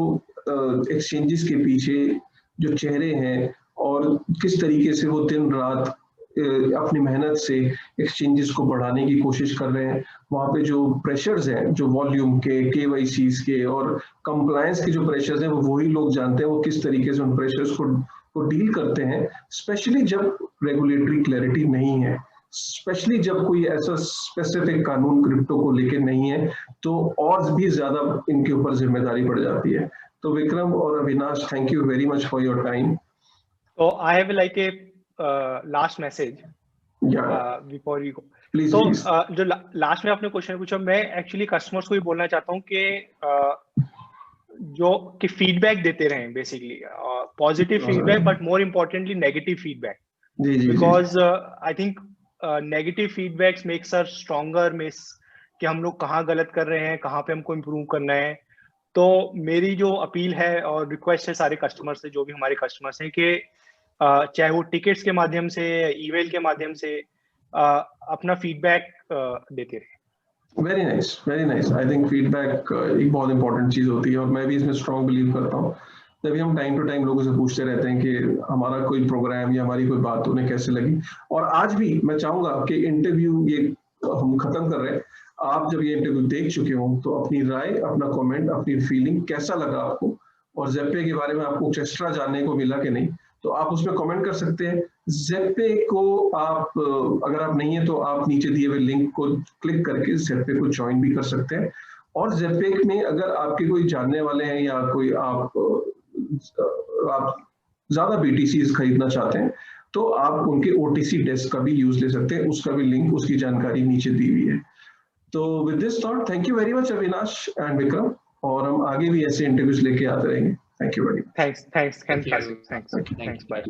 एक्सचेंजेस के पीछे जो चेहरे हैं और किस तरीके से वो दिन रात अपनी मेहनत से एक्सचेंजेस को बढ़ाने की कोशिश कर रहे हैं। वहाँ पे जो प्रेशर्स हैं, जो वॉल्यूम के, KYCs के और कंप्लायंस के जो प्रेशर्स हैं, वो वही लोग जानते हैं वो किस तरीके से उन प्रेशर्स को डील करते हैं, स्पेशली जब रेगुलेटरी क्लैरिटी नहीं है, स्पेशली जब कोई ऐसा स्पेसिफिक कानून क्रिप्टो को लेके नहीं है, तो और भी ज्यादा इनके ऊपर जिम्मेदारी पड़ जाती है। तो विक्रम और Avinash, thank you very much for your time. So I have like a last message before you go. Please, तो please. जो लास्ट में आपने क्वेश्चन पूछा, मैं एक्चुअली कस्टमर्स को ही बोलना चाहता हूँ कि जो कि फीडबैक देते रहें basically, positive feedback but more importantly negative feedback, because I think negative feedbacks makes us stronger, makes कि हम लोग कहाँ गलत कर रहे हैं, कहाँ पे हमको इम्प्रूव करना है। तो मेरी जो अपील है और रिक्वेस्ट है सारे कस्टमर से, जो भी हमारे कस्टमर्स हैं, कि चाहे वो टिकट्स के माध्यम से, ईमेल के माध्यम से अपना फीडबैक देते रहे। Very nice. I think feedback एक बहुत इंपॉर्टेंट चीज होती है, और मैं भी इसमें स्ट्रॉन्ग बिलीव करता हूँ। तभी हम टाइम टू टाइम लोगों से पूछते रहते हैं कि हमारा कोई प्रोग्राम या हमारी कोई बात उन्हें कैसे लगी। और आज भी मैं चाहूंगा कि इंटरव्यू ये हम खत्म कर रहे हैं, आप जब ये इंटरव्यू देख चुके हो तो अपनी राय, अपना कमेंट, अपनी फीलिंग कैसा लगा आपको, और ज़ेप्पे के बारे में आपको कुछ एक्स्ट्रा जानने को मिला कि नहीं, तो आप उसमें कमेंट कर सकते हैं। ज़ेप्पे को आप, अगर आप नहीं है तो आप नीचे दिए हुए लिंक को क्लिक करके ज़ेप्पे को ज्वाइन भी कर सकते हैं। और ज़ेप्पे में अगर आपके कोई जानने वाले हैं या कोई आप ज्यादा BTCs खरीदना चाहते हैं तो आप उनके OTC डेस्क का भी यूज ले सकते हैं, उसका भी लिंक, उसकी जानकारी नीचे दी हुई है। तो with this thought, thank you very much Avinash and Vikram, और हम आगे भी ऐसे इंटरव्यूज लेके आते रहेंगे। Thank you very much. Thanks, bye.